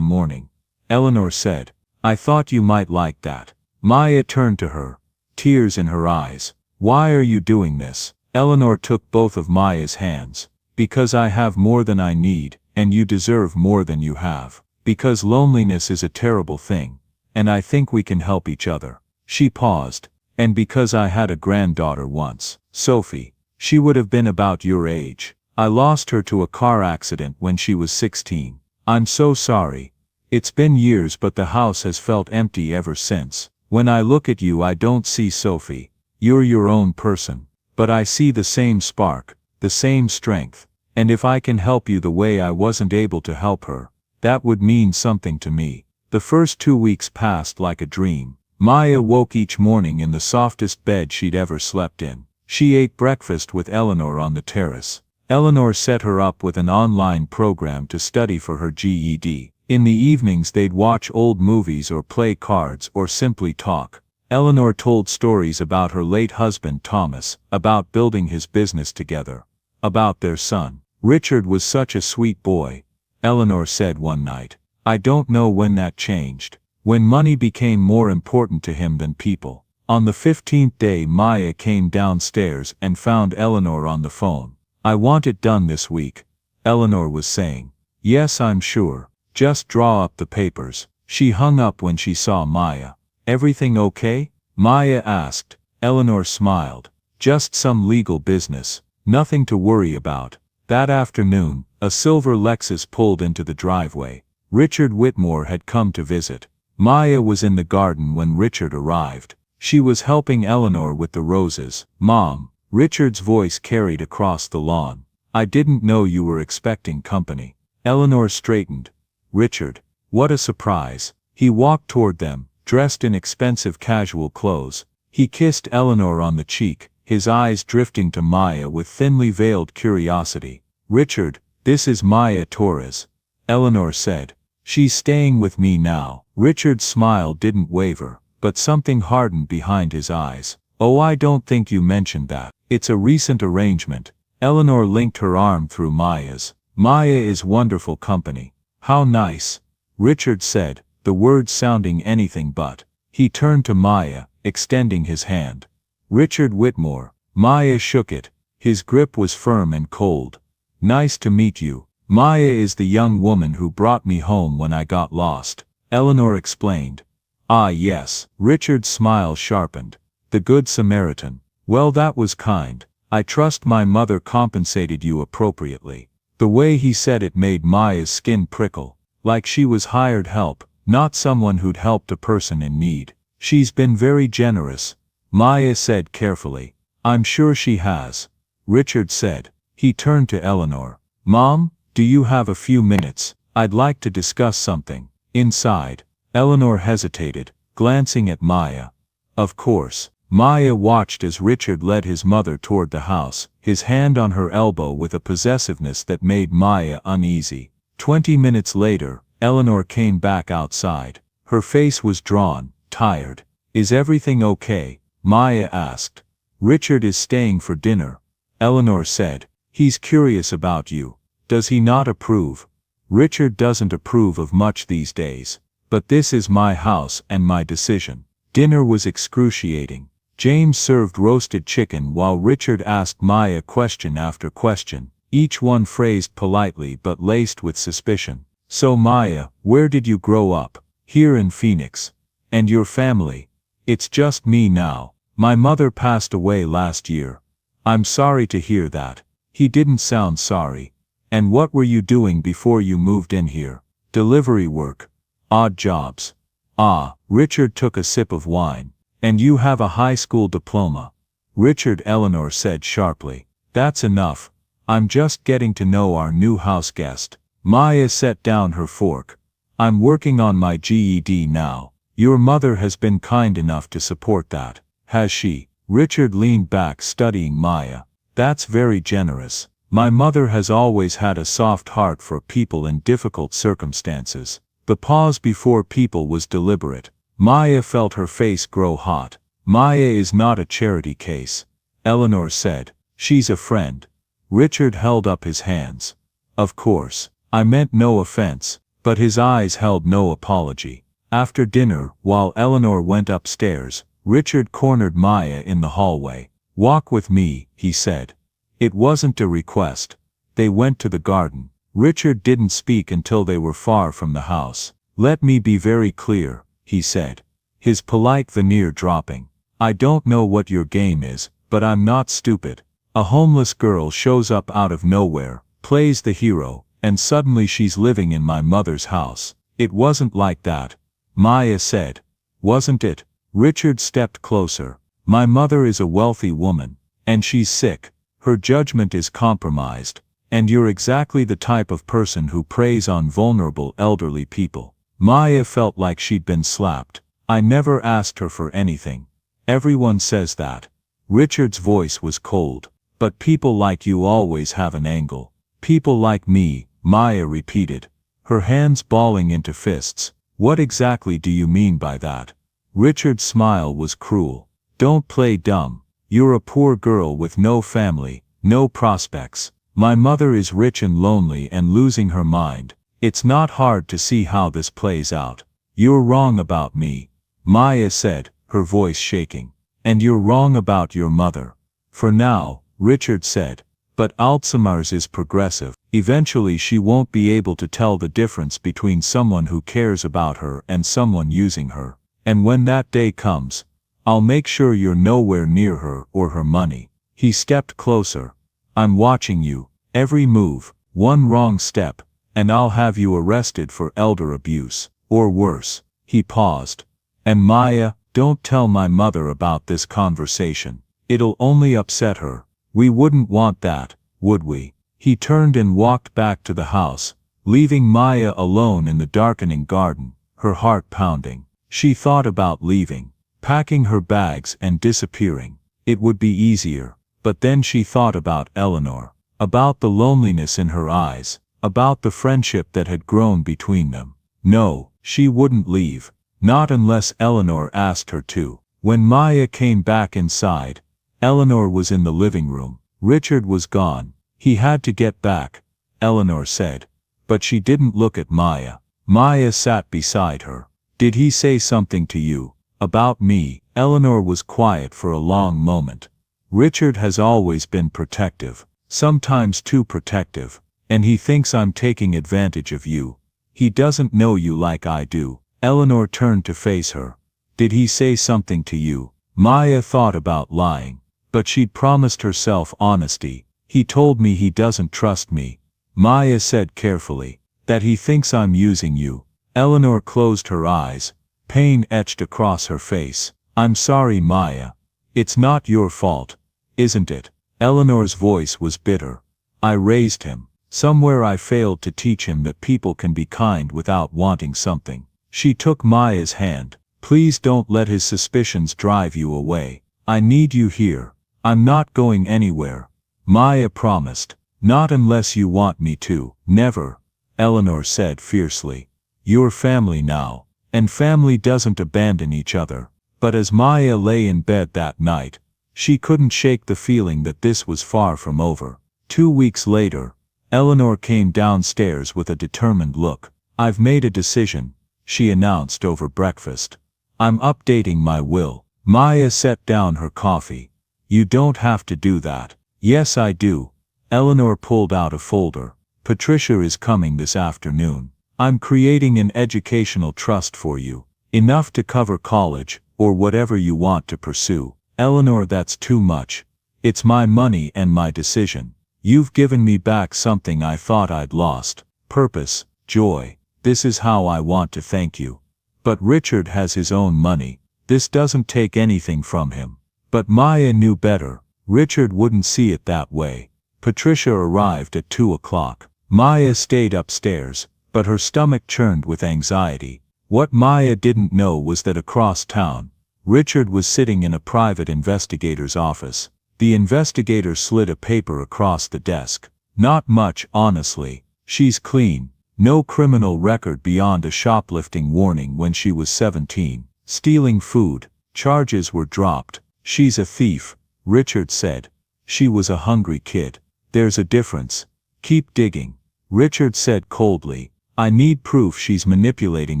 morning," Eleanor said. "I thought you might like that." Maya turned to her. tears in her eyes. "Why are you doing this?" Eleanor took both of Maya's hands. "Because I have more than I need, and you deserve more than you have. Because loneliness is a terrible thing, and I think we can help each other." She paused. "And because I had a granddaughter once, Sophie. She would have been about your age. I lost her to a car accident when she was 16. I'm so sorry. It's been years, but the house has felt empty ever since. When I look at you, I don't see Sophie. You're your own person. But I see the same spark, the same strength. And if I can help you the way I wasn't able to help her, that would mean something to me." The first 2 weeks passed like a dream. Maya woke each morning in the softest bed she'd ever slept in. She ate breakfast with Eleanor on the terrace. Eleanor set her up with an online program to study for her GED. In the evenings they'd watch old movies or play cards or simply talk. Eleanor told stories about her late husband Thomas, about building his business together, about their son. "Richard was such a sweet boy," Eleanor said one night. "I don't know when that changed. When money became more important to him than people." On the 15th day Maya came downstairs and found Eleanor on the phone. "I want it done this week," Eleanor was saying. "Yes, I'm sure. Just draw up the papers." She hung up when she saw Maya. "Everything okay?" Maya asked. Eleanor smiled. "Just some legal business. Nothing to worry about." That afternoon, a silver Lexus pulled into the driveway. Richard Whitmore had come to visit. Maya was in the garden when Richard arrived. She was helping Eleanor with the roses. "Mom," Richard's voice carried across the lawn. "I didn't know you were expecting company." Eleanor straightened. "Richard, what a surprise." He walked toward them, dressed in expensive casual clothes. He kissed Eleanor on the cheek, his eyes drifting to Maya with thinly veiled curiosity. "Richard, this is Maya Torres," Eleanor said. "She's staying with me now." Richard's smile didn't waver, but something hardened behind his eyes. "Oh, I don't think you mentioned that. It's a recent arrangement." Eleanor linked her arm through Maya's. "Maya is wonderful company." "How nice," Richard said, the words sounding anything but. He turned to Maya, extending his hand. "Richard Whitmore." Maya shook it. His grip was firm and cold. "Nice to meet you. Maya is the young woman who brought me home when I got lost," Eleanor explained. "Ah yes." Richard's smile sharpened. "The Good Samaritan. Well, that was kind. I trust my mother compensated you appropriately." The way he said it made Maya's skin prickle, like she was hired help, not someone who'd helped a person in need. "She's been very generous," Maya said carefully. "I'm sure she has," Richard said. He turned to Eleanor. "Mom, do you have a few minutes? I'd like to discuss something." "Inside." Eleanor hesitated, glancing at Maya. "Of course." Maya watched as Richard led his mother toward the house, his hand on her elbow with a possessiveness that made Maya uneasy. 20 minutes later, Eleanor came back outside. Her face was drawn, tired. "Is everything okay?" Maya asked. "Richard is staying for dinner," Eleanor said. "He's curious about you. Does he not approve?" "Richard doesn't approve of much these days. But this is my house and my decision." Dinner was excruciating. James served roasted chicken while Richard asked Maya question after question, each one phrased politely but laced with suspicion. "So Maya, where did you grow up?" "Here in Phoenix." "And your family?" "It's just me now. My mother passed away last year." "I'm sorry to hear that." He didn't sound sorry. "And what were you doing before you moved in here?" "Delivery work. Odd jobs." "Ah," Richard took a sip of wine. "And you have a high school diploma." "Richard," Eleanor said sharply. "That's enough. I'm just getting to know our new house guest." Maya set down her fork. "I'm working on my GED now. Your mother has been kind enough to support that, has she?" Richard leaned back studying Maya. "That's very generous. My mother has always had a soft heart for people in difficult circumstances." The pause before people was deliberate. Maya felt her face grow hot. "Maya is not a charity case," Eleanor said. "She's a friend." Richard held up his hands. "Of course. I meant no offense." But his eyes held no apology. After dinner, while Eleanor went upstairs, Richard cornered Maya in the hallway. "Walk with me," he said. It wasn't a request. They went to the garden. Richard didn't speak until they were far from the house. "Let me be very clear," he said, his polite veneer dropping. "I don't know what your game is, but I'm not stupid. A homeless girl shows up out of nowhere, plays the hero, and suddenly she's living in my mother's house. It wasn't like that," Maya said. "Wasn't it?" Richard stepped closer. "My mother is a wealthy woman, and she's sick. Her judgment is compromised, and you're exactly the type of person who preys on vulnerable elderly people." Maya felt like she'd been slapped. "I never asked her for anything. Everyone says that." Richard's voice was cold. "But people like you always have an angle." "People like me," Maya repeated, her hands balling into fists. "What exactly do you mean by that?" Richard's smile was cruel. "Don't play dumb. You're a poor girl with no family, no prospects. My mother is rich and lonely and losing her mind. It's not hard to see how this plays out." "You're wrong about me," Maya said, her voice shaking. "And you're wrong about your mother." "For now," Richard said. "But Alzheimer's is progressive. Eventually she won't be able to tell the difference between someone who cares about her and someone using her. And when that day comes, I'll make sure you're nowhere near her or her money." He stepped closer. "I'm watching you, every move. One wrong step, and I'll have you arrested for elder abuse, or worse." He paused. "And Maya, don't tell my mother about this conversation. It'll only upset her. We wouldn't want that, would we?" He turned and walked back to the house, leaving Maya alone in the darkening garden, her heart pounding. She thought about leaving, packing her bags and disappearing. It would be easier. But then she thought about Eleanor, about the loneliness in her eyes, about the friendship that had grown between them. No, she wouldn't leave, not unless Eleanor asked her to. When Maya came back inside, Eleanor was in the living room. Richard was gone. "He had to get back," Eleanor said. But she didn't look at Maya. Maya sat beside her. "Did he say something to you about me?" Eleanor was quiet for a long moment. "Richard has always been protective, sometimes too protective, and he thinks I'm taking advantage of you. He doesn't know you like I do." Eleanor turned to face her. "Did he say something to you?" Maya thought about lying, but she'd promised herself honesty. "He told me he doesn't trust me," Maya said carefully. "That he thinks I'm using you." Eleanor closed her eyes, pain etched across her face. "I'm sorry, Maya. It's not your fault, isn't it?" Eleanor's voice was bitter. "I raised him. Somewhere I failed to teach him that people can be kind without wanting something." She took Maya's hand. "Please don't let his suspicions drive you away. I need you here. I'm not going anywhere," Maya promised. "Not unless you want me to." "Never," Eleanor said fiercely. "You're family now, and family doesn't abandon each other." But as Maya lay in bed that night, she couldn't shake the feeling that this was far from over. 2 weeks later, Eleanor came downstairs with a determined look. "I've made a decision," she announced over breakfast. "I'm updating my will." Maya set down her coffee. "You don't have to do that." "Yes, I do." Eleanor pulled out a folder. "Patricia is coming this afternoon. I'm creating an educational trust for you. Enough to cover college, or whatever you want to pursue." "Eleanor, that's too much. It's my money and my decision. You've given me back something I thought I'd lost. Purpose, joy. This is how I want to thank you." "But Richard has his own money. This doesn't take anything from him." But Maya knew better. Richard wouldn't see it that way. Patricia arrived at 2 o'clock. Maya stayed upstairs, but her stomach churned with anxiety. What Maya didn't know was that across town, Richard was sitting in a private investigator's office. The investigator slid a paper across the desk. "Not much, honestly. She's clean. No criminal record beyond a shoplifting warning when she was 17. Stealing food. Charges were dropped. She's a thief," Richard said. "She was a hungry kid." "There's a difference. Keep digging," Richard said coldly. "I need proof she's manipulating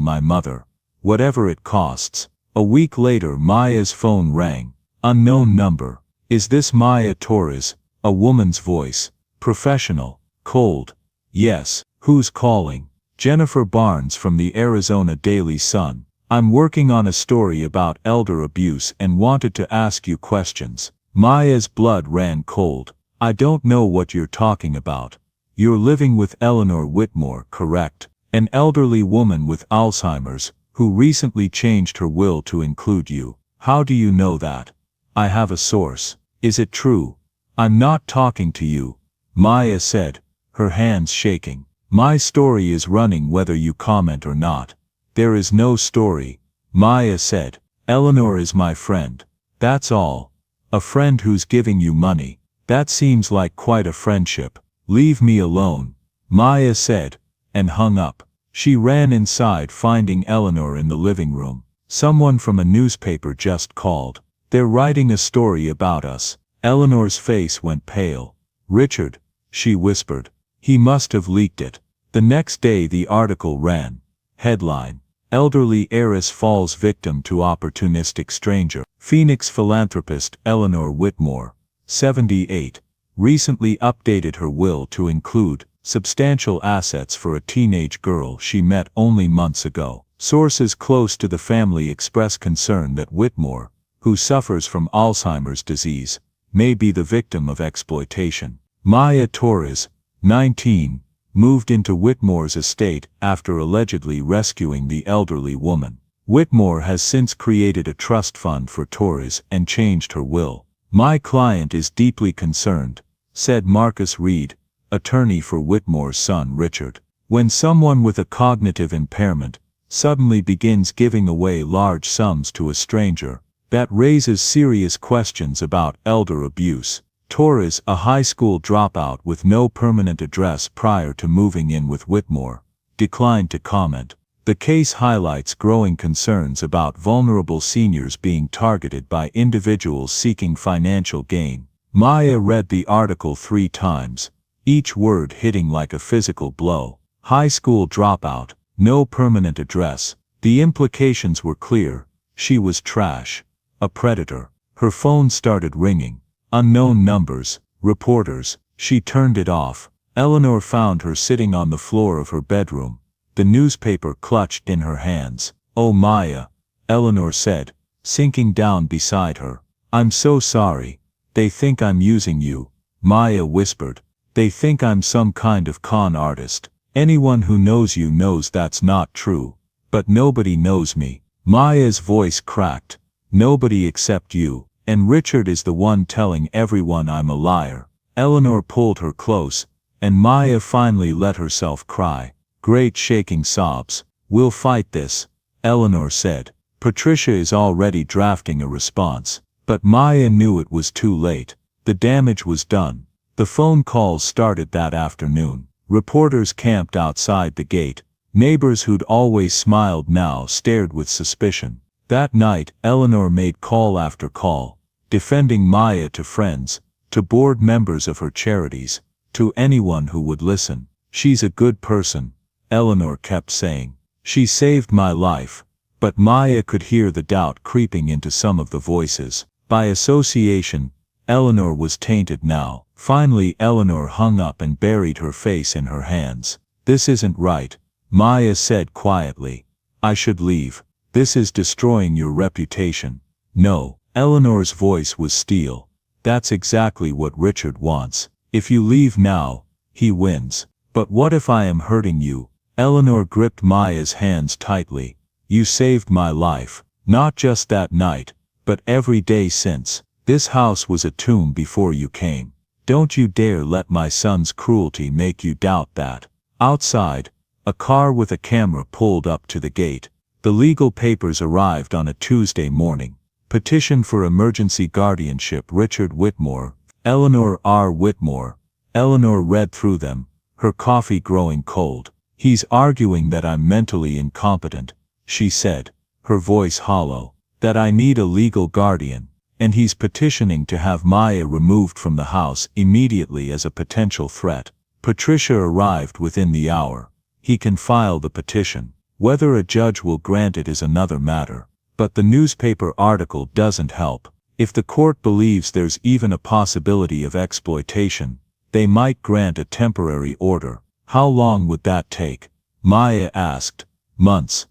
my mother. Whatever it costs." A week later Maya's phone rang. Unknown number. Is this Maya Torres? A woman's voice. Professional. Cold. Yes. Who's calling? Jennifer Barnes from the Arizona Daily Sun. I'm working on a story about elder abuse and wanted to ask you questions. Maya's blood ran cold. I don't know what you're talking about. You're living with Eleanor Whitmore, correct? An elderly woman with Alzheimer's, who recently changed her will to include you. How do you know that? I have a source. Is it true? I'm not talking to you, Maya said, her hands shaking. My story is running whether you comment or not. There is no story, Maya said. Eleanor is my friend. That's all. A friend who's giving you money. That seems like quite a friendship. Leave me alone, Maya said, and hung up. She ran inside finding Eleanor in the living room. Someone from a newspaper just called. They're writing a story about us. Eleanor's face went pale. Richard, she whispered. He must have leaked it. The next day the article ran. Headline: Elderly heiress falls victim to opportunistic stranger. Phoenix philanthropist Eleanor Whitmore, 78, recently updated her will to include substantial assets for a teenage girl she met only months ago. Sources close to the family express concern that Whitmore, who suffers from Alzheimer's disease, may be the victim of exploitation. Maya Torres, 19, moved into Whitmore's estate after allegedly rescuing the elderly woman. Whitmore has since created a trust fund for Torres and changed her will. My client is deeply concerned, said Marcus Reed, attorney for Whitmore's son Richard. When someone with a cognitive impairment suddenly begins giving away large sums to a stranger, that raises serious questions about elder abuse. Torres, a high school dropout with no permanent address prior to moving in with Whitmore, declined to comment. The case highlights growing concerns about vulnerable seniors being targeted by individuals seeking financial gain. Maya read the article 3 times, each word hitting like a physical blow. High school dropout, no permanent address. The implications were clear. She was trash. A predator. Her phone started ringing. Unknown numbers, reporters. She turned it off. Eleanor found her sitting on the floor of her bedroom, the newspaper clutched in her hands. Oh Maya, Eleanor said, sinking down beside her. I'm so sorry. They think I'm using you, Maya whispered. They think I'm some kind of con artist. Anyone who knows you knows that's not true. But nobody knows me. Maya's voice cracked. Nobody except you. And Richard is the one telling everyone I'm a liar. Eleanor pulled her close, and Maya finally let herself cry. Great shaking sobs. We'll fight this, Eleanor said. Patricia is already drafting a response. But Maya knew it was too late. The damage was done. The phone calls started that afternoon. Reporters camped outside the gate. Neighbors who'd always smiled now stared with suspicion. That night, Eleanor made call after call, defending Maya to friends, to board members of her charities, to anyone who would listen. She's a good person, Eleanor kept saying. She saved my life. But Maya could hear the doubt creeping into some of the voices. By association, Eleanor was tainted now. Finally Eleanor hung up and buried her face in her hands. This isn't right, Maya said quietly. I should leave. This is destroying your reputation. No. Eleanor's voice was steel. That's exactly what Richard wants. If you leave now, he wins. But what if I am hurting you? Eleanor gripped Maya's hands tightly. You saved my life. Not just that night, but every day since. This house was a tomb before you came. Don't you dare let my son's cruelty make you doubt that. Outside, a car with a camera pulled up to the gate. The legal papers arrived on a Tuesday morning. Petition for emergency guardianship Richard Whitmore, Eleanor R. Whitmore. Eleanor read through them, her coffee growing cold. He's arguing that I'm mentally incompetent, she said, her voice hollow. That I need a legal guardian. And he's petitioning to have Maya removed from the house immediately as a potential threat. Patricia arrived within the hour. He can file the petition. Whether a judge will grant it is another matter. But the newspaper article doesn't help. If the court believes there's even a possibility of exploitation, they might grant a temporary order. How long would that take? Maya asked. Months.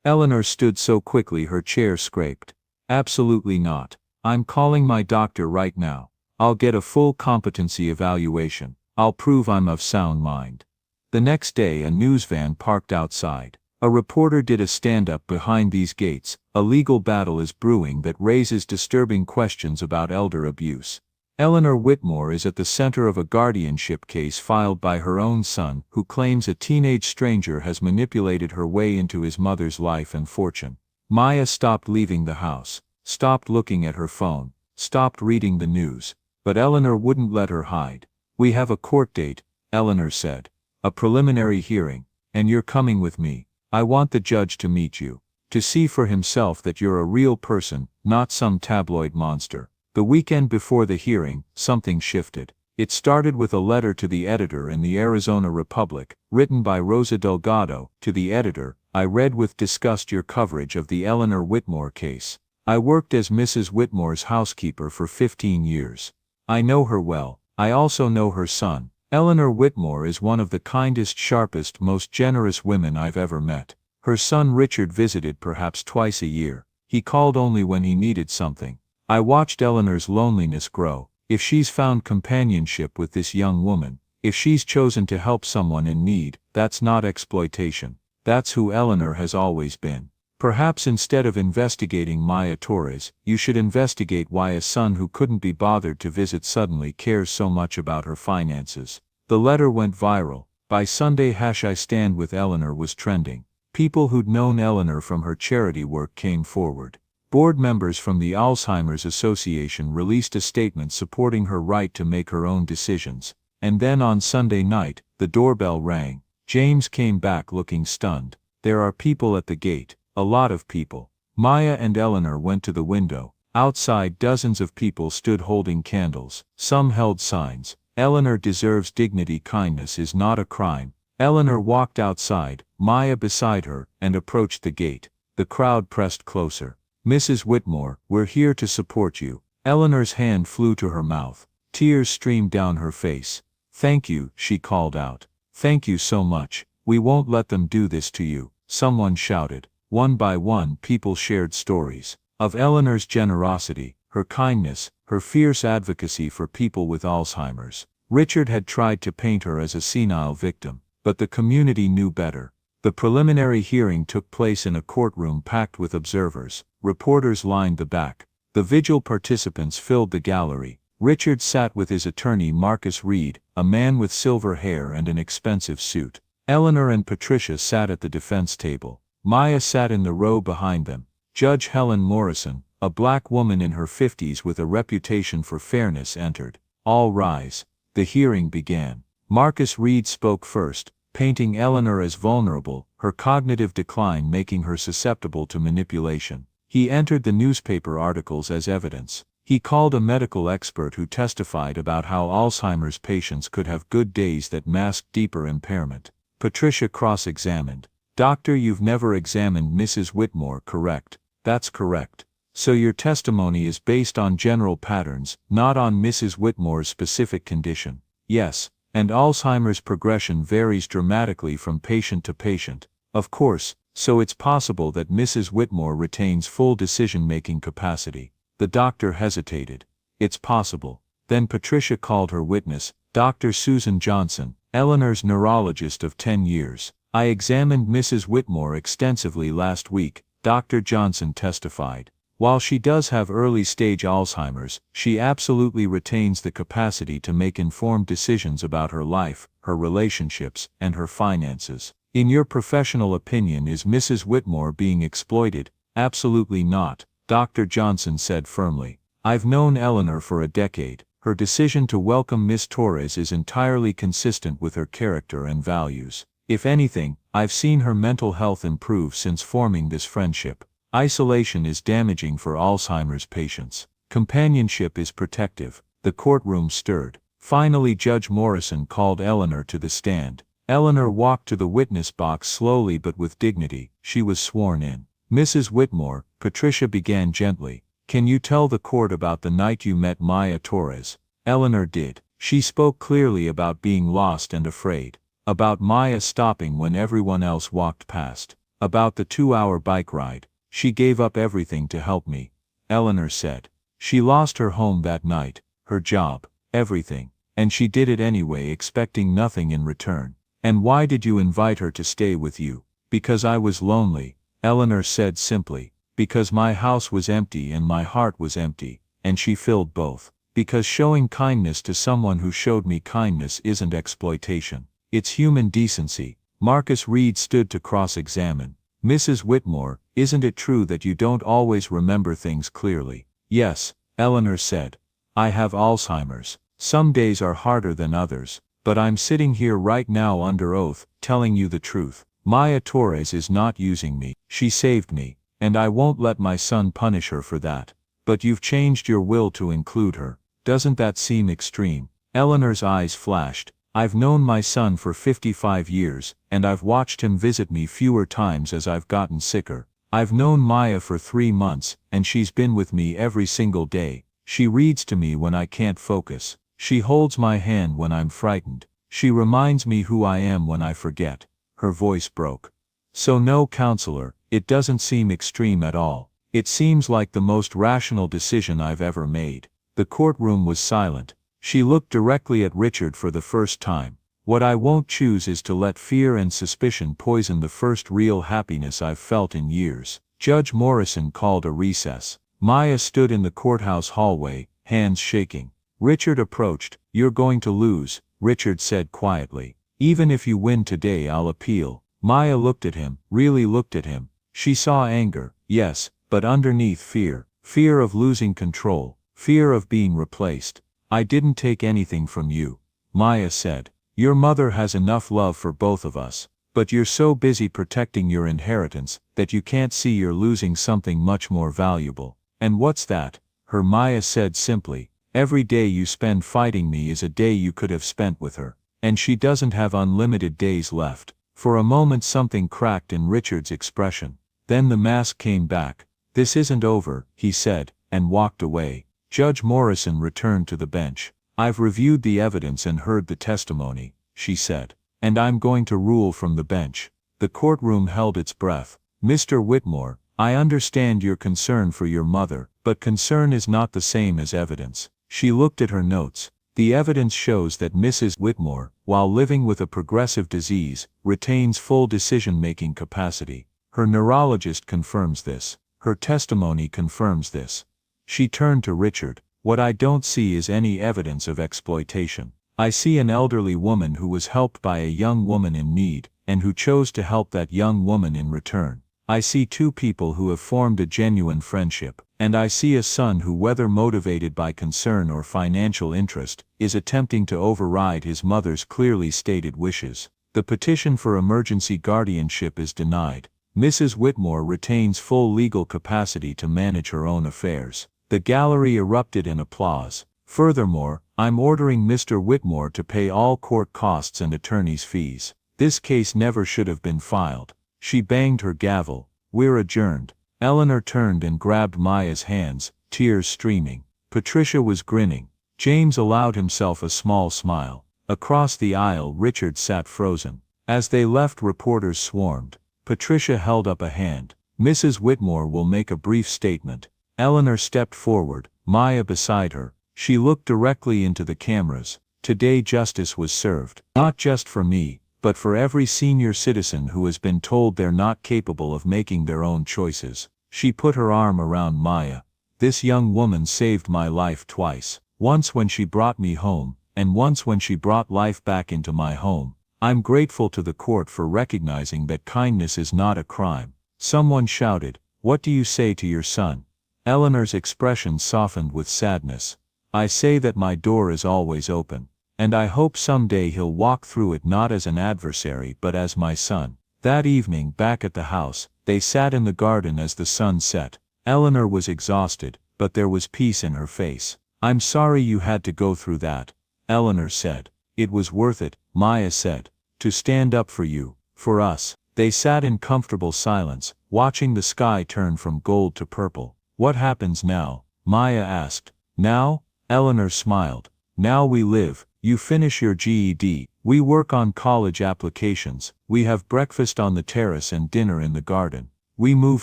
Eleanor stood so quickly her chair scraped. Absolutely not. I'm calling my doctor right now. I'll get a full competency evaluation. I'll prove I'm of sound mind. The next day a news van parked outside. A reporter did a stand-up behind these gates. A legal battle is brewing that raises disturbing questions about elder abuse. Eleanor Whitmore is at the center of a guardianship case filed by her own son, who claims a teenage stranger has manipulated her way into his mother's life and fortune. Maya stopped leaving the house, stopped looking at her phone, stopped reading the news, but Eleanor wouldn't let her hide. We have a court date, Eleanor said. A preliminary hearing, and you're coming with me. I want the judge to meet you, to see for himself that you're a real person, not some tabloid monster. The weekend before the hearing, something shifted. It started with a letter to the editor in the Arizona Republic, written by Rosa Delgado. To the editor, I read with disgust your coverage of the Eleanor Whitmore case. I worked as Mrs. Whitmore's housekeeper for 15 years. I know her well. I also know her son. Eleanor Whitmore is one of the kindest, sharpest, most generous women I've ever met. Her son Richard visited perhaps twice a year. He called only when he needed something. I watched Eleanor's loneliness grow. If she's found companionship with this young woman, if she's chosen to help someone in need, that's not exploitation. That's who Eleanor has always been. Perhaps instead of investigating Maya Torres, you should investigate why a son who couldn't be bothered to visit suddenly cares so much about her finances. The letter went viral. By Sunday, I Stand With Eleanor was trending. People who'd known Eleanor from her charity work came forward. Board members from the Alzheimer's Association released a statement supporting her right to make her own decisions. And then on Sunday night, the doorbell rang. James came back looking stunned. There are people at the gate. A lot of people. Maya and Eleanor went to the window. Outside, dozens of people stood holding candles. Some held signs. Eleanor deserves dignity. Kindness is not a crime. Eleanor walked outside, Maya beside her, and approached the gate. The crowd pressed closer. Mrs. Whitmore, we're here to support you. Eleanor's hand flew to her mouth. Tears streamed down her face. Thank you, she called out. Thank you so much. We won't let them do this to you. Someone shouted. One by one, people shared stories of Eleanor's generosity, her kindness, her fierce advocacy for people with Alzheimer's. Richard had tried to paint her as a senile victim, but the community knew better. The preliminary hearing took place in a courtroom packed with observers. Reporters lined the back. The vigil participants filled the gallery. Richard sat with his attorney Marcus Reed, a man with silver hair and an expensive suit. Eleanor and Patricia sat at the defense table. Maya sat in the row behind them. Judge Helen Morrison, a black woman in her 50s with a reputation for fairness, entered. All rise. The hearing began. Marcus Reed spoke first, painting Eleanor as vulnerable, her cognitive decline making her susceptible to manipulation. He entered the newspaper articles as evidence. He called a medical expert who testified about how Alzheimer's patients could have good days that masked deeper impairment. Patricia cross-examined. Doctor, you've never examined Mrs. Whitmore, correct? That's correct. So your testimony is based on general patterns, not on Mrs. Whitmore's specific condition. Yes, and Alzheimer's progression varies dramatically from patient to patient. Of course, so it's possible that Mrs. Whitmore retains full decision-making capacity. The doctor hesitated. It's possible. Then Patricia called her witness, Dr. Susan Johnson, Eleanor's neurologist of 10 years. I examined Mrs. Whitmore extensively last week, Dr. Johnson testified. While she does have early-stage Alzheimer's, she absolutely retains the capacity to make informed decisions about her life, her relationships, and her finances. In your professional opinion, is Mrs. Whitmore being exploited? Absolutely not, Dr. Johnson said firmly. I've known Eleanor for a decade. Her decision to welcome Miss Torres is entirely consistent with her character and values. If anything, I've seen her mental health improve since forming this friendship. Isolation is damaging for Alzheimer's patients. Companionship is protective. The courtroom stirred. Finally, Judge Morrison called Eleanor to the stand. Eleanor walked to the witness box slowly but with dignity. She was sworn in. Mrs. Whitmore, Patricia began gently. Can you tell the court about the night you met Maya Torres? Eleanor did. She spoke clearly about being lost and afraid. About Maya stopping when everyone else walked past. About the 2-hour bike ride. She gave up everything to help me, Eleanor said. She lost her home that night, her job, everything, and she did it anyway, expecting nothing in return. And why did you invite her to stay with you? Because I was lonely, Eleanor said simply. Because my house was empty and my heart was empty, and she filled both. Because showing kindness to someone who showed me kindness isn't exploitation. It's human decency. Marcus Reed stood to cross-examine. Mrs. Whitmore, isn't it true that you don't always remember things clearly? Yes, Eleanor said. I have Alzheimer's. Some days are harder than others, but I'm sitting here right now under oath, telling you the truth. Maya Torres is not using me. She saved me, and I won't let my son punish her for that. But you've changed your will to include her. Doesn't that seem extreme? Eleanor's eyes flashed. I've known my son for 55 years, and I've watched him visit me fewer times as I've gotten sicker. I've known Maya for 3 months, and she's been with me every single day. She reads to me when I can't focus. She holds my hand when I'm frightened. She reminds me who I am when I forget. Her voice broke. So no, counselor, it doesn't seem extreme at all. It seems like the most rational decision I've ever made. The courtroom was silent. She looked directly at Richard for the first time. What I won't choose is to let fear and suspicion poison the first real happiness I've felt in years. Judge Morrison called a recess. Maya stood in the courthouse hallway, hands shaking. Richard approached. You're going to lose, Richard said quietly. Even if you win today, I'll appeal. Maya looked at him, really looked at him. She saw anger, yes, but underneath fear. Fear of losing control. Fear of being replaced. I didn't take anything from you, Maya said. Your mother has enough love for both of us, but you're so busy protecting your inheritance that you can't see you're losing something much more valuable. And what's that? Her Maya said simply. Every day you spend fighting me is a day you could have spent with her. And she doesn't have unlimited days left. For a moment something cracked in Richard's expression. Then the mask came back. This isn't over, he said, and walked away. Judge Morrison returned to the bench. I've reviewed the evidence and heard the testimony, she said. And I'm going to rule from the bench. The courtroom held its breath. Mr. Whitmore, I understand your concern for your mother, but concern is not the same as evidence. She looked at her notes. The evidence shows that Mrs. Whitmore, while living with a progressive disease, retains full decision-making capacity. Her neurologist confirms this. Her testimony confirms this. She turned to Richard. What I don't see is any evidence of exploitation. I see an elderly woman who was helped by a young woman in need, and who chose to help that young woman in return. I see two people who have formed a genuine friendship, and I see a son who, whether motivated by concern or financial interest, is attempting to override his mother's clearly stated wishes. The petition for emergency guardianship is denied. Mrs. Whitmore retains full legal capacity to manage her own affairs. The gallery erupted in applause. Furthermore, I'm ordering Mr. Whitmore to pay all court costs and attorney's fees. This case never should have been filed. She banged her gavel. We're adjourned. Eleanor turned and grabbed Maya's hands, tears streaming. Patricia was grinning. James allowed himself a small smile. Across the aisle, Richard sat frozen. As they left, reporters swarmed. Patricia held up a hand. Mrs. Whitmore will make a brief statement. Eleanor stepped forward, Maya beside her. She looked directly into the cameras. Today justice was served. Not just for me, but for every senior citizen who has been told they're not capable of making their own choices. She put her arm around Maya. This young woman saved my life twice. Once when she brought me home, and once when she brought life back into my home. I'm grateful to the court for recognizing that kindness is not a crime. Someone shouted, "What do you say to your son?" Eleanor's expression softened with sadness. I say that my door is always open, and I hope someday he'll walk through it not as an adversary but as my son. That evening, back at the house, they sat in the garden as the sun set. Eleanor was exhausted, but there was peace in her face. I'm sorry you had to go through that, Eleanor said. It was worth it, Maya said. To stand up for you, for us. They sat in comfortable silence, watching the sky turn from gold to purple. "What happens now?" Maya asked. "Now?" Eleanor smiled. "Now we live. You finish your GED, we work on college applications, we have breakfast on the terrace and dinner in the garden. We move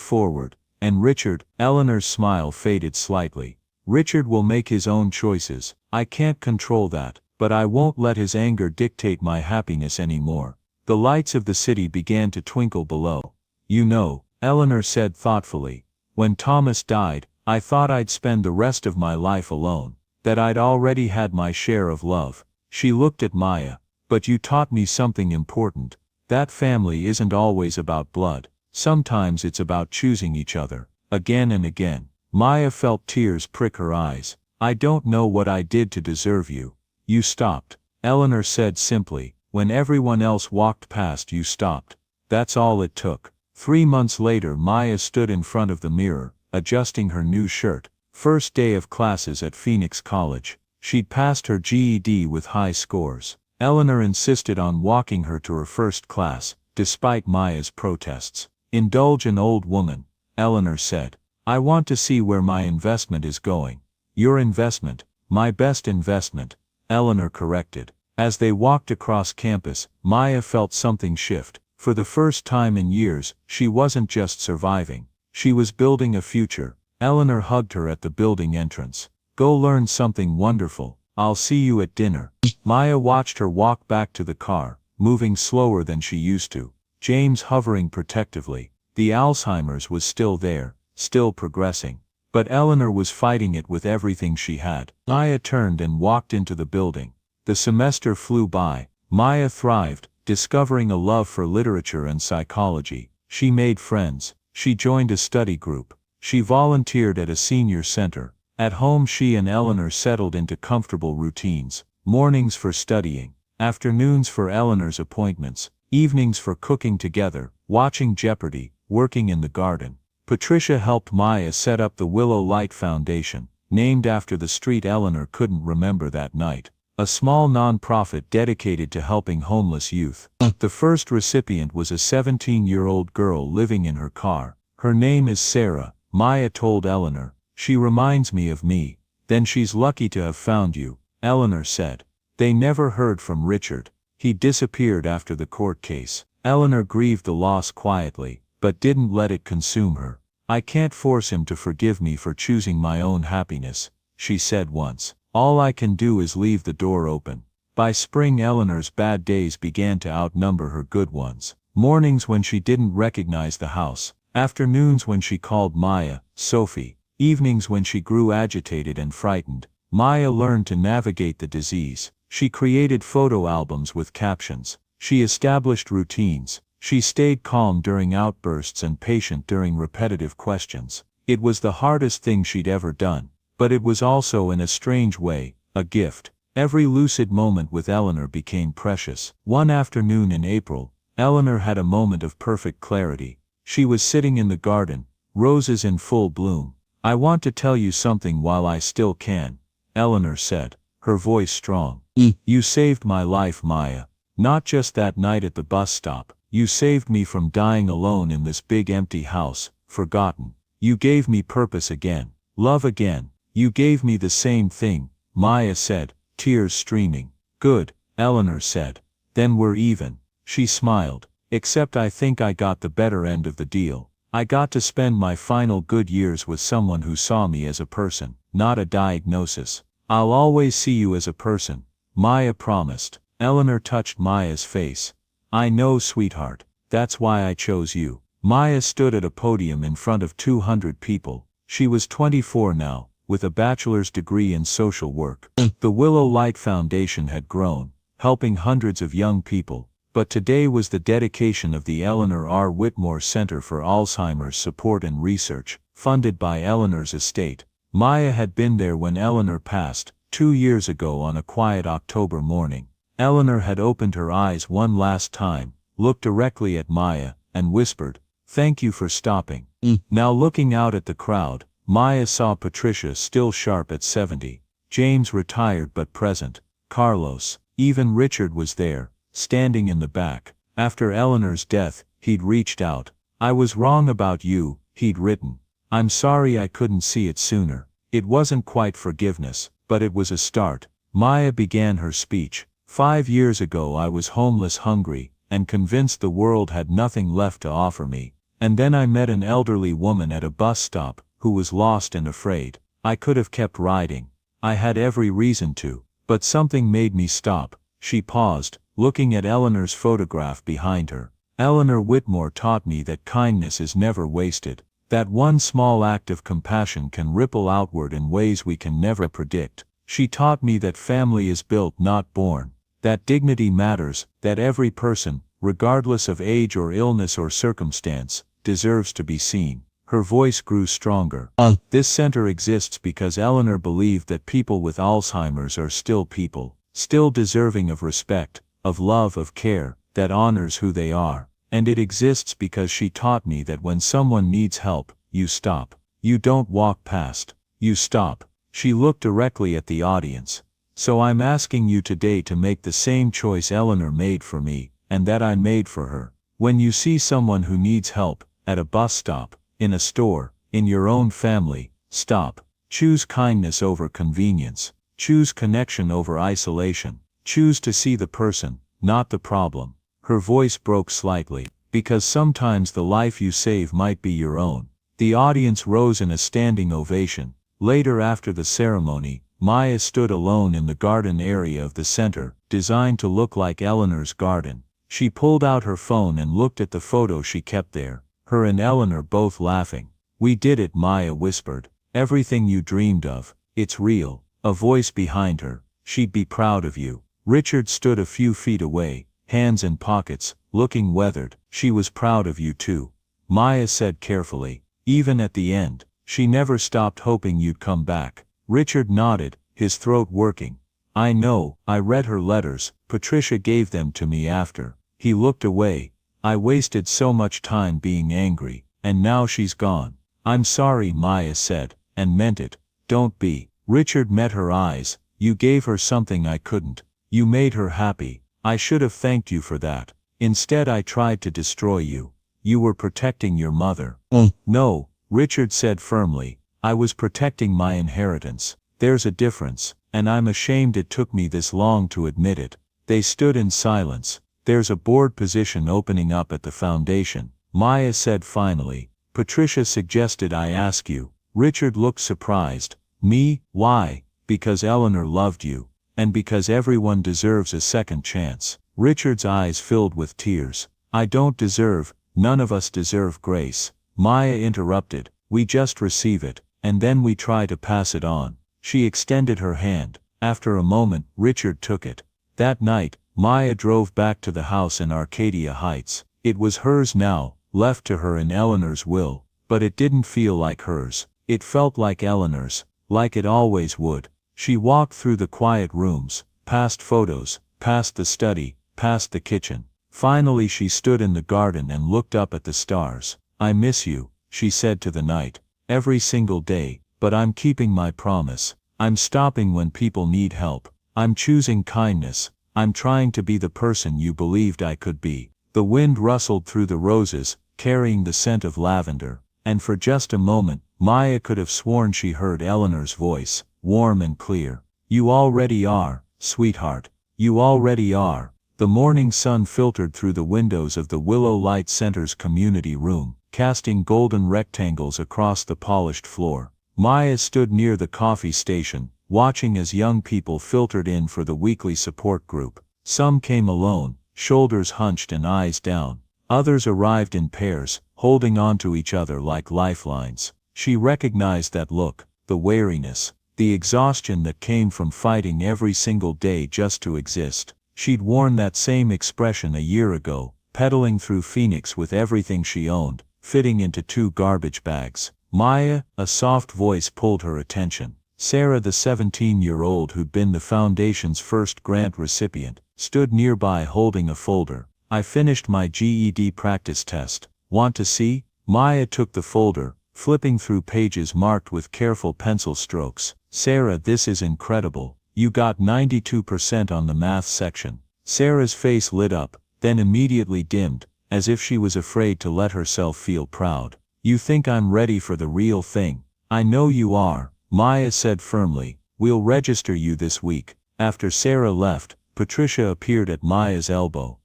forward. And Richard," Eleanor's smile faded slightly. "Richard will make his own choices. I can't control that, but I won't let his anger dictate my happiness anymore." The lights of the city began to twinkle below. "You know," Eleanor said thoughtfully, "when Thomas died, I thought I'd spend the rest of my life alone, that I'd already had my share of love." She looked at Maya. "But you taught me something important. That family isn't always about blood. Sometimes it's about choosing each other, again and again." Maya felt tears prick her eyes. "I don't know what I did to deserve you." "You stopped," Eleanor said simply. "When everyone else walked past, you stopped. That's all it took." 3 months later, Maya stood in front of the mirror, adjusting her new shirt. First day of classes at Phoenix College. She'd passed her GED with high scores. Eleanor insisted on walking her to her first class, despite Maya's protests. "Indulge an old woman," Eleanor said. "I want to see where my investment is going." "Your investment, my best investment," Eleanor corrected. As they walked across campus, Maya felt something shift. For the first time in years, she wasn't just surviving. She was building a future. Eleanor hugged her at the building entrance. "Go learn something wonderful. I'll see you at dinner." Maya watched her walk back to the car, moving slower than she used to. James hovering protectively. The Alzheimer's was still there, still progressing. But Eleanor was fighting it with everything she had. Maya turned and walked into the building. The semester flew by. Maya thrived, discovering a love for literature and psychology. She made friends. She joined a study group. She volunteered at a senior center. At home, she and Eleanor settled into comfortable routines. Mornings for studying, afternoons for Eleanor's appointments, evenings for cooking together, watching Jeopardy, working in the garden. Patricia helped Maya set up the Willow Light Foundation, named after the street Eleanor couldn't remember that night. A small non-profit dedicated to helping homeless youth. The first recipient was a 17-year-old girl living in her car. "Her name is Sarah," Maya told Eleanor. "She reminds me of me." "Then she's lucky to have found you," Eleanor said. They never heard from Richard. He disappeared after the court case. Eleanor grieved the loss quietly, but didn't let it consume her. "I can't force him to forgive me for choosing my own happiness," she said once. "All I can do is leave the door open." By spring, Eleanor's bad days began to outnumber her good ones. Mornings when she didn't recognize the house. Afternoons when she called Maya, Sophie. Evenings when she grew agitated and frightened. Maya learned to navigate the disease. She created photo albums with captions. She established routines. She stayed calm during outbursts and patient during repetitive questions. It was the hardest thing she'd ever done. But it was also, in a strange way, a gift. Every lucid moment with Eleanor became precious. One afternoon in April, Eleanor had a moment of perfect clarity. She was sitting in the garden, roses in full bloom. "I want to tell you something while I still can," Eleanor said, her voice strong. "You saved my life, Maya. Not just that night at the bus stop. You saved me from dying alone in this big empty house, forgotten. You gave me purpose again, love again. You gave me the same thing," Maya said, tears streaming. "Good," Eleanor said. "Then we're even." She smiled. "Except I think I got the better end of the deal. I got to spend my final good years with someone who saw me as a person, not a diagnosis." "I'll always see you as a person," Maya promised. Eleanor touched Maya's face. "I know, sweetheart. That's why I chose you." Maya stood at a podium in front of 200 people. She was 24 now, with a bachelor's degree in social work. The Willow Light Foundation had grown, helping hundreds of young people. But today was the dedication of the Eleanor R. Whitmore Center for Alzheimer's Support and Research, funded by Eleanor's estate. Maya had been there when Eleanor passed, 2 years ago on a quiet October morning. Eleanor had opened her eyes one last time, looked directly at Maya, and whispered, "Thank you for stopping." Now looking out at the crowd, Maya saw Patricia still sharp at 70, James retired but present, Carlos, even Richard was there, standing in the back. After Eleanor's death, he'd reached out. I was wrong about you, he'd written. I'm sorry I couldn't see it sooner. It wasn't quite forgiveness, but it was a start. Maya began her speech. 5 years ago I was homeless, hungry, and convinced the world had nothing left to offer me. And then I met an elderly woman at a bus stop, who was lost and afraid. I could have kept riding. I had every reason to. But something made me stop. She paused, looking at Eleanor's photograph behind her. Eleanor Whitmore taught me that kindness is never wasted. That one small act of compassion can ripple outward in ways we can never predict. She taught me that family is built, not born. That dignity matters, that every person, regardless of age or illness or circumstance, deserves to be seen. Her voice grew stronger. This center exists because Eleanor believed that people with Alzheimer's are still people, still deserving of respect, of love, of care, that honors who they are. And it exists because she taught me that when someone needs help, you stop. You don't walk past. You stop. She looked directly at the audience. So I'm asking you today to make the same choice Eleanor made for me, and that I made for her. When you see someone who needs help, at a bus stop, in a store, in your own family, stop. Choose kindness over convenience. Choose connection over isolation. Choose to see the person, not the problem. Her voice broke slightly, because sometimes the life you save might be your own. The audience rose in a standing ovation. Later, after the ceremony, Maya stood alone in the garden area of the center, designed to look like Eleanor's garden. She pulled out her phone and looked at the photo she kept there, her and Eleanor both laughing. "We did it," Maya whispered. "Everything you dreamed of, it's real." A voice behind her, "She'd be proud of you." Richard stood a few feet away, hands in pockets, looking weathered. "She was proud of you too," Maya said carefully. "Even at the end, she never stopped hoping you'd come back." Richard nodded, his throat working. "I know, I read her letters, Patricia gave them to me after." He looked away. "I wasted so much time being angry, and now she's gone." "I'm sorry," Maya said, and meant it. "Don't be." Richard met her eyes. "You gave her something I couldn't. You made her happy. I should have thanked you for that. Instead I tried to destroy you. You were protecting your mother." "No," Richard said firmly. "I was protecting my inheritance. There's a difference, and I'm ashamed it took me this long to admit it." They stood in silence. "There's a board position opening up at the foundation," Maya said finally. "Patricia suggested I ask you." Richard looked surprised. "Me? Why?" "Because Eleanor loved you. And because everyone deserves a second chance." Richard's eyes filled with tears. "I don't deserve, none of us deserve grace," Maya interrupted. "We just receive it, and then we try to pass it on." She extended her hand. After a moment, Richard took it. That night, Maya drove back to the house in Arcadia Heights. It was hers now, left to her in Eleanor's will, but it didn't feel like hers. It felt like Eleanor's, like it always would. She walked through the quiet rooms, past photos, past the study, past the kitchen. Finally she stood in the garden and looked up at the stars. "I miss you," she said to the night. "Every single day, but I'm keeping my promise. I'm stopping when people need help. I'm choosing kindness. I'm trying to be the person you believed I could be." The wind rustled through the roses, carrying the scent of lavender, and for just a moment, Maya could have sworn she heard Eleanor's voice, warm and clear. "You already are, sweetheart. You already are." The morning sun filtered through the windows of the Willow Light Center's community room, casting golden rectangles across the polished floor. Maya stood near the coffee station, watching as young people filtered in for the weekly support group. Some came alone, shoulders hunched and eyes down. Others arrived in pairs, holding on to each other like lifelines. She recognized that look, the weariness, the exhaustion that came from fighting every single day just to exist. She'd worn that same expression a year ago, pedaling through Phoenix with everything she owned, fitting into 2 garbage bags. Maya, a soft voice pulled her attention. Sarah, the 17-year-old who'd been the foundation's first grant recipient, stood nearby holding a folder. "I finished my GED practice test. Want to see?" Maya took the folder, flipping through pages marked with careful pencil strokes. "Sarah, this is incredible. You got 92% on the math section." Sarah's face lit up, then immediately dimmed, as if she was afraid to let herself feel proud. You think I'm ready for the real thing? I know you are, Maya said firmly. We'll register you this week. After Sarah left, Patricia appeared at Maya's elbow.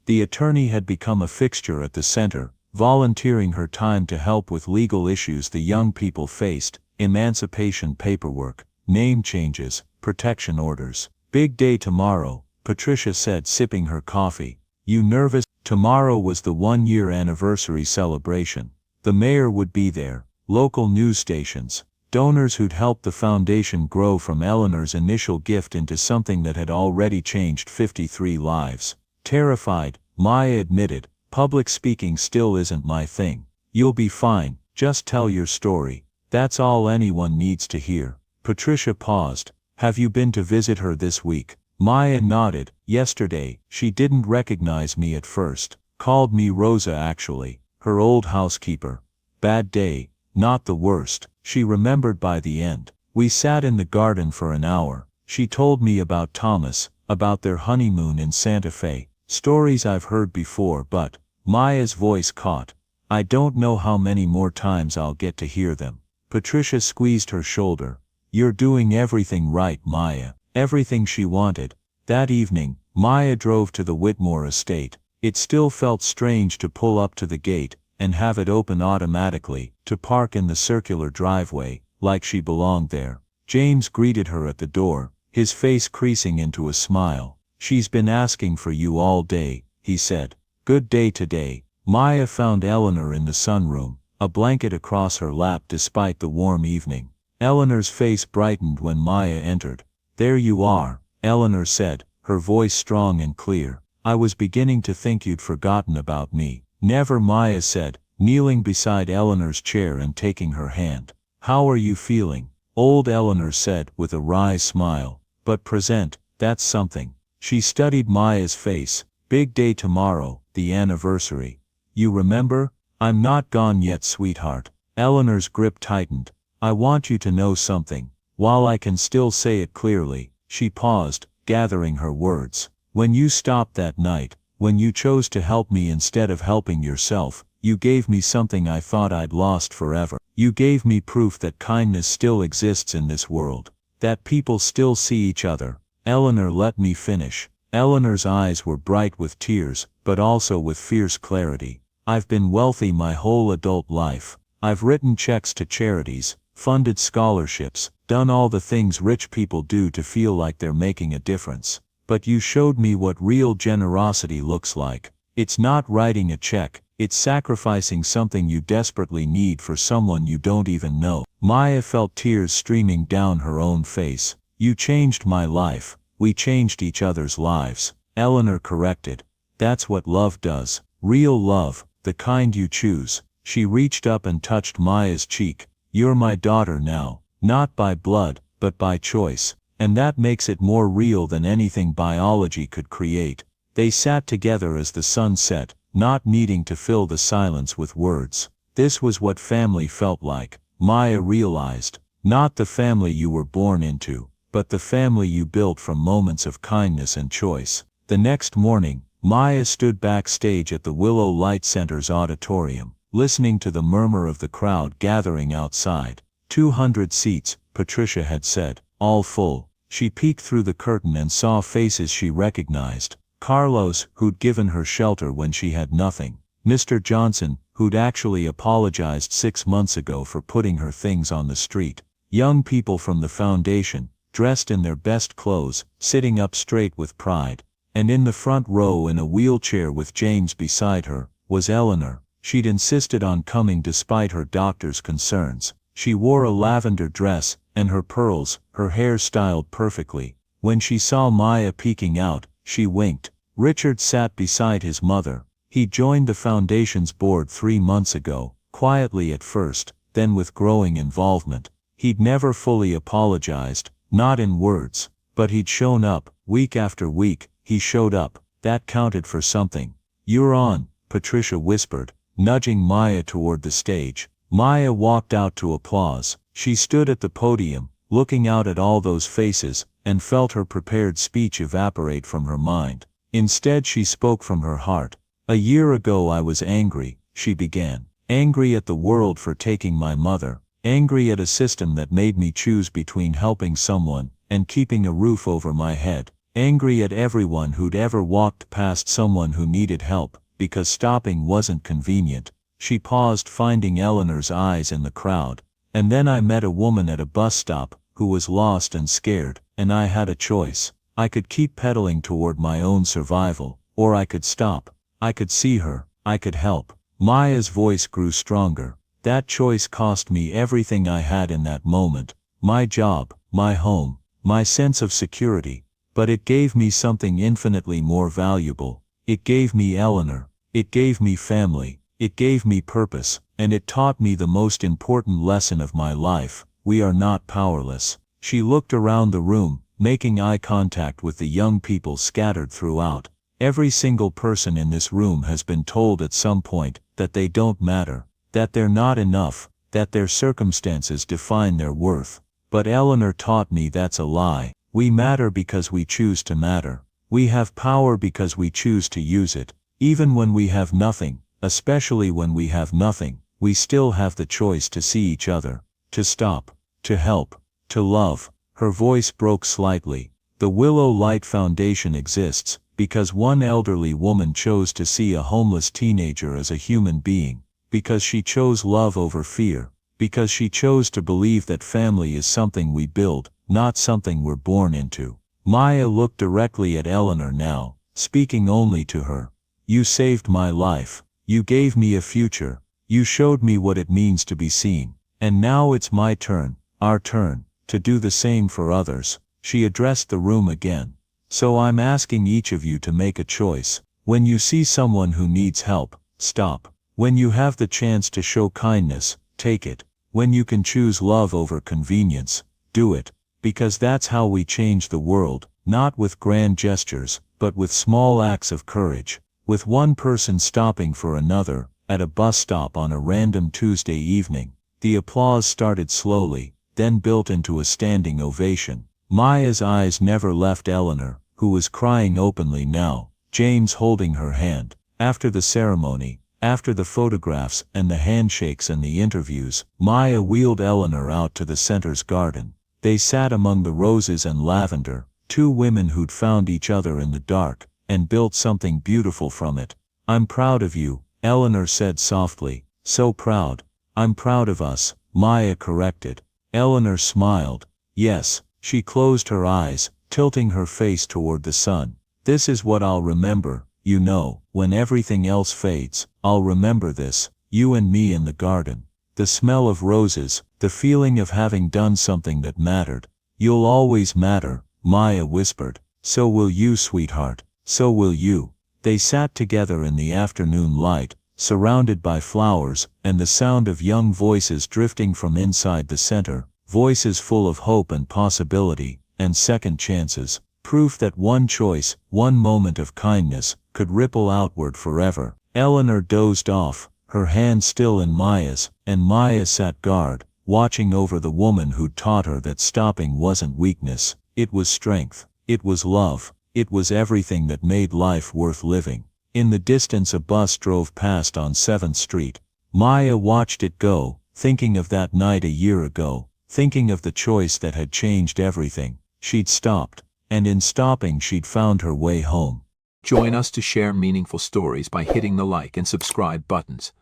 The attorney had become a fixture at the center, volunteering her time to help with legal issues the young people faced: emancipation paperwork, name changes, protection orders. Big day tomorrow, Patricia said, sipping her coffee. You nervous? Tomorrow was the one-year anniversary celebration. The mayor would be there, local news stations, donors who'd helped the foundation grow from Eleanor's initial gift into something that had already changed 53 lives. Terrified, Maya admitted, public speaking still isn't my thing. You'll be fine, just tell your story. That's all anyone needs to hear. Patricia paused. Have you been to visit her this week? Maya nodded. Yesterday. She didn't recognize me at first. Called me Rosa actually, her old housekeeper. Bad day, not the worst, she remembered by the end. We sat in the garden for an hour. She told me about Thomas, about their honeymoon in Santa Fe. Stories I've heard before, but Maya's voice caught. I don't know how many more times I'll get to hear them. Patricia squeezed her shoulder. You're doing everything right, Maya. Everything she wanted. That evening, Maya drove to the Whitmore estate. It still felt strange to pull up to the gate and have it open automatically, to park in the circular driveway, like she belonged there. James greeted her at the door, his face creasing into a smile. She's been asking for you all day, he said. Good day today. Maya found Eleanor in the sunroom, a blanket across her lap despite the warm evening. Eleanor's face brightened when Maya entered. There you are, Eleanor said, her voice strong and clear. I was beginning to think you'd forgotten about me. Never, Maya said, kneeling beside Eleanor's chair and taking her hand. How are you feeling? Old Eleanor said with a wry smile. But present, that's something. She studied Maya's face. Big day tomorrow, the anniversary. You remember? I'm not gone yet, sweetheart. Eleanor's grip tightened. I want you to know something. While I can still say it clearly, she paused, gathering her words. When you stopped that night, when you chose to help me instead of helping yourself, you gave me something I thought I'd lost forever. You gave me proof that kindness still exists in this world, that people still see each other. Eleanor let me finish. Eleanor's eyes were bright with tears, but also with fierce clarity. I've been wealthy my whole adult life. I've written checks to charities, funded scholarships, done all the things rich people do to feel like they're making a difference. But you showed me what real generosity looks like. It's not writing a check, it's sacrificing something you desperately need for someone you don't even know. Maya felt tears streaming down her own face. You changed my life. We changed each other's lives. Eleanor corrected. That's what love does. Real love, the kind you choose. She reached up and touched Maya's cheek. You're my daughter now, not by blood, but by choice. And that makes it more real than anything biology could create. They sat together as the sun set, not needing to fill the silence with words. This was what family felt like, Maya realized. Not the family you were born into, but the family you built from moments of kindness and choice. The next morning, Maya stood backstage at the Willow Light Center's auditorium, listening to the murmur of the crowd gathering outside. 200 seats, Patricia had said, all full. She peeked through the curtain and saw faces she recognized. Carlos, who'd given her shelter when she had nothing. Mr. Johnson, who'd actually apologized 6 months ago for putting her things on the street. Young people from the foundation, dressed in their best clothes, sitting up straight with pride. And in the front row in a wheelchair with James beside her, was Eleanor. She'd insisted on coming despite her doctor's concerns. She wore a lavender dress, and her pearls, her hair styled perfectly. When she saw Maya peeking out, she winked. Richard sat beside his mother. He joined the foundation's board 3 months ago, quietly at first, then with growing involvement. He'd never fully apologized, not in words, but he'd shown up. Week after week, he showed up. That counted for something. You're on, Patricia whispered, nudging Maya toward the stage. Maya walked out to applause. She stood at the podium, looking out at all those faces, and felt her prepared speech evaporate from her mind. Instead she spoke from her heart. "A year ago I was angry," she began. "Angry at the world for taking my mother. Angry at a system that made me choose between helping someone and keeping a roof over my head. Angry at everyone who'd ever walked past someone who needed help, because stopping wasn't convenient." She paused, finding Eleanor's eyes in the crowd. "And then I met a woman at a bus stop who was lost and scared, and I had a choice. I could keep pedaling toward my own survival, or I could stop. I could see her. I could help." Maya's voice grew stronger. "That choice cost me everything I had in that moment. My job, my home, my sense of security. But it gave me something infinitely more valuable. It gave me Eleanor. It gave me family. It gave me purpose, and it taught me the most important lesson of my life: we are not powerless." She looked around the room, making eye contact with the young people scattered throughout. "Every single person in this room has been told at some point that they don't matter, that they're not enough, that their circumstances define their worth. But Eleanor taught me that's a lie. We matter because we choose to matter. We have power because we choose to use it. Even when we have nothing, especially when we have nothing, we still have the choice to see each other, to stop, to help, to love." Her voice broke slightly. "The Willow Light Foundation exists because one elderly woman chose to see a homeless teenager as a human being, because she chose love over fear, because she chose to believe that family is something we build, not something we're born into." Maya looked directly at Eleanor now, speaking only to her. "You saved my life. You gave me a future. You showed me what it means to be seen. And now it's my turn, our turn, to do the same for others." She addressed the room again. "So I'm asking each of you to make a choice. When you see someone who needs help, stop. When you have the chance to show kindness, take it. When you can choose love over convenience, do it. Because that's how we change the world, not with grand gestures, but with small acts of courage. With one person stopping for another, at a bus stop on a random Tuesday evening." The applause started slowly, then built into a standing ovation. Maya's eyes never left Eleanor, who was crying openly now, James holding her hand. After the ceremony, after the photographs and the handshakes and the interviews, Maya wheeled Eleanor out to the center's garden. They sat among the roses and lavender, two women who'd found each other in the dark, and built something beautiful from it. "I'm proud of you," Eleanor said softly. "So proud." "I'm proud of us," Maya corrected. Eleanor smiled. "Yes." She closed her eyes, tilting her face toward the sun. "This is what I'll remember, you know, when everything else fades. I'll remember this, you and me in the garden. The smell of roses, the feeling of having done something that mattered." "You'll always matter," Maya whispered. "So will you, sweetheart. So will you." They sat together in the afternoon light, surrounded by flowers, and the sound of young voices drifting from inside the center, voices full of hope and possibility, and second chances, proof that one choice, one moment of kindness, could ripple outward forever. Eleanor dozed off, her hand still in Maya's, and Maya sat guard, watching over the woman who'd taught her that stopping wasn't weakness, it was strength, it was love, it was everything that made life worth living. In the distance a bus drove past on 7th Street. Maya watched it go, thinking of that night a year ago, thinking of the choice that had changed everything. She'd stopped, and in stopping she'd found her way home. Join us to share meaningful stories by hitting the like and subscribe buttons.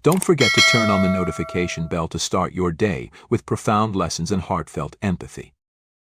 Don't forget to turn on the notification bell to start your day with profound lessons and heartfelt empathy.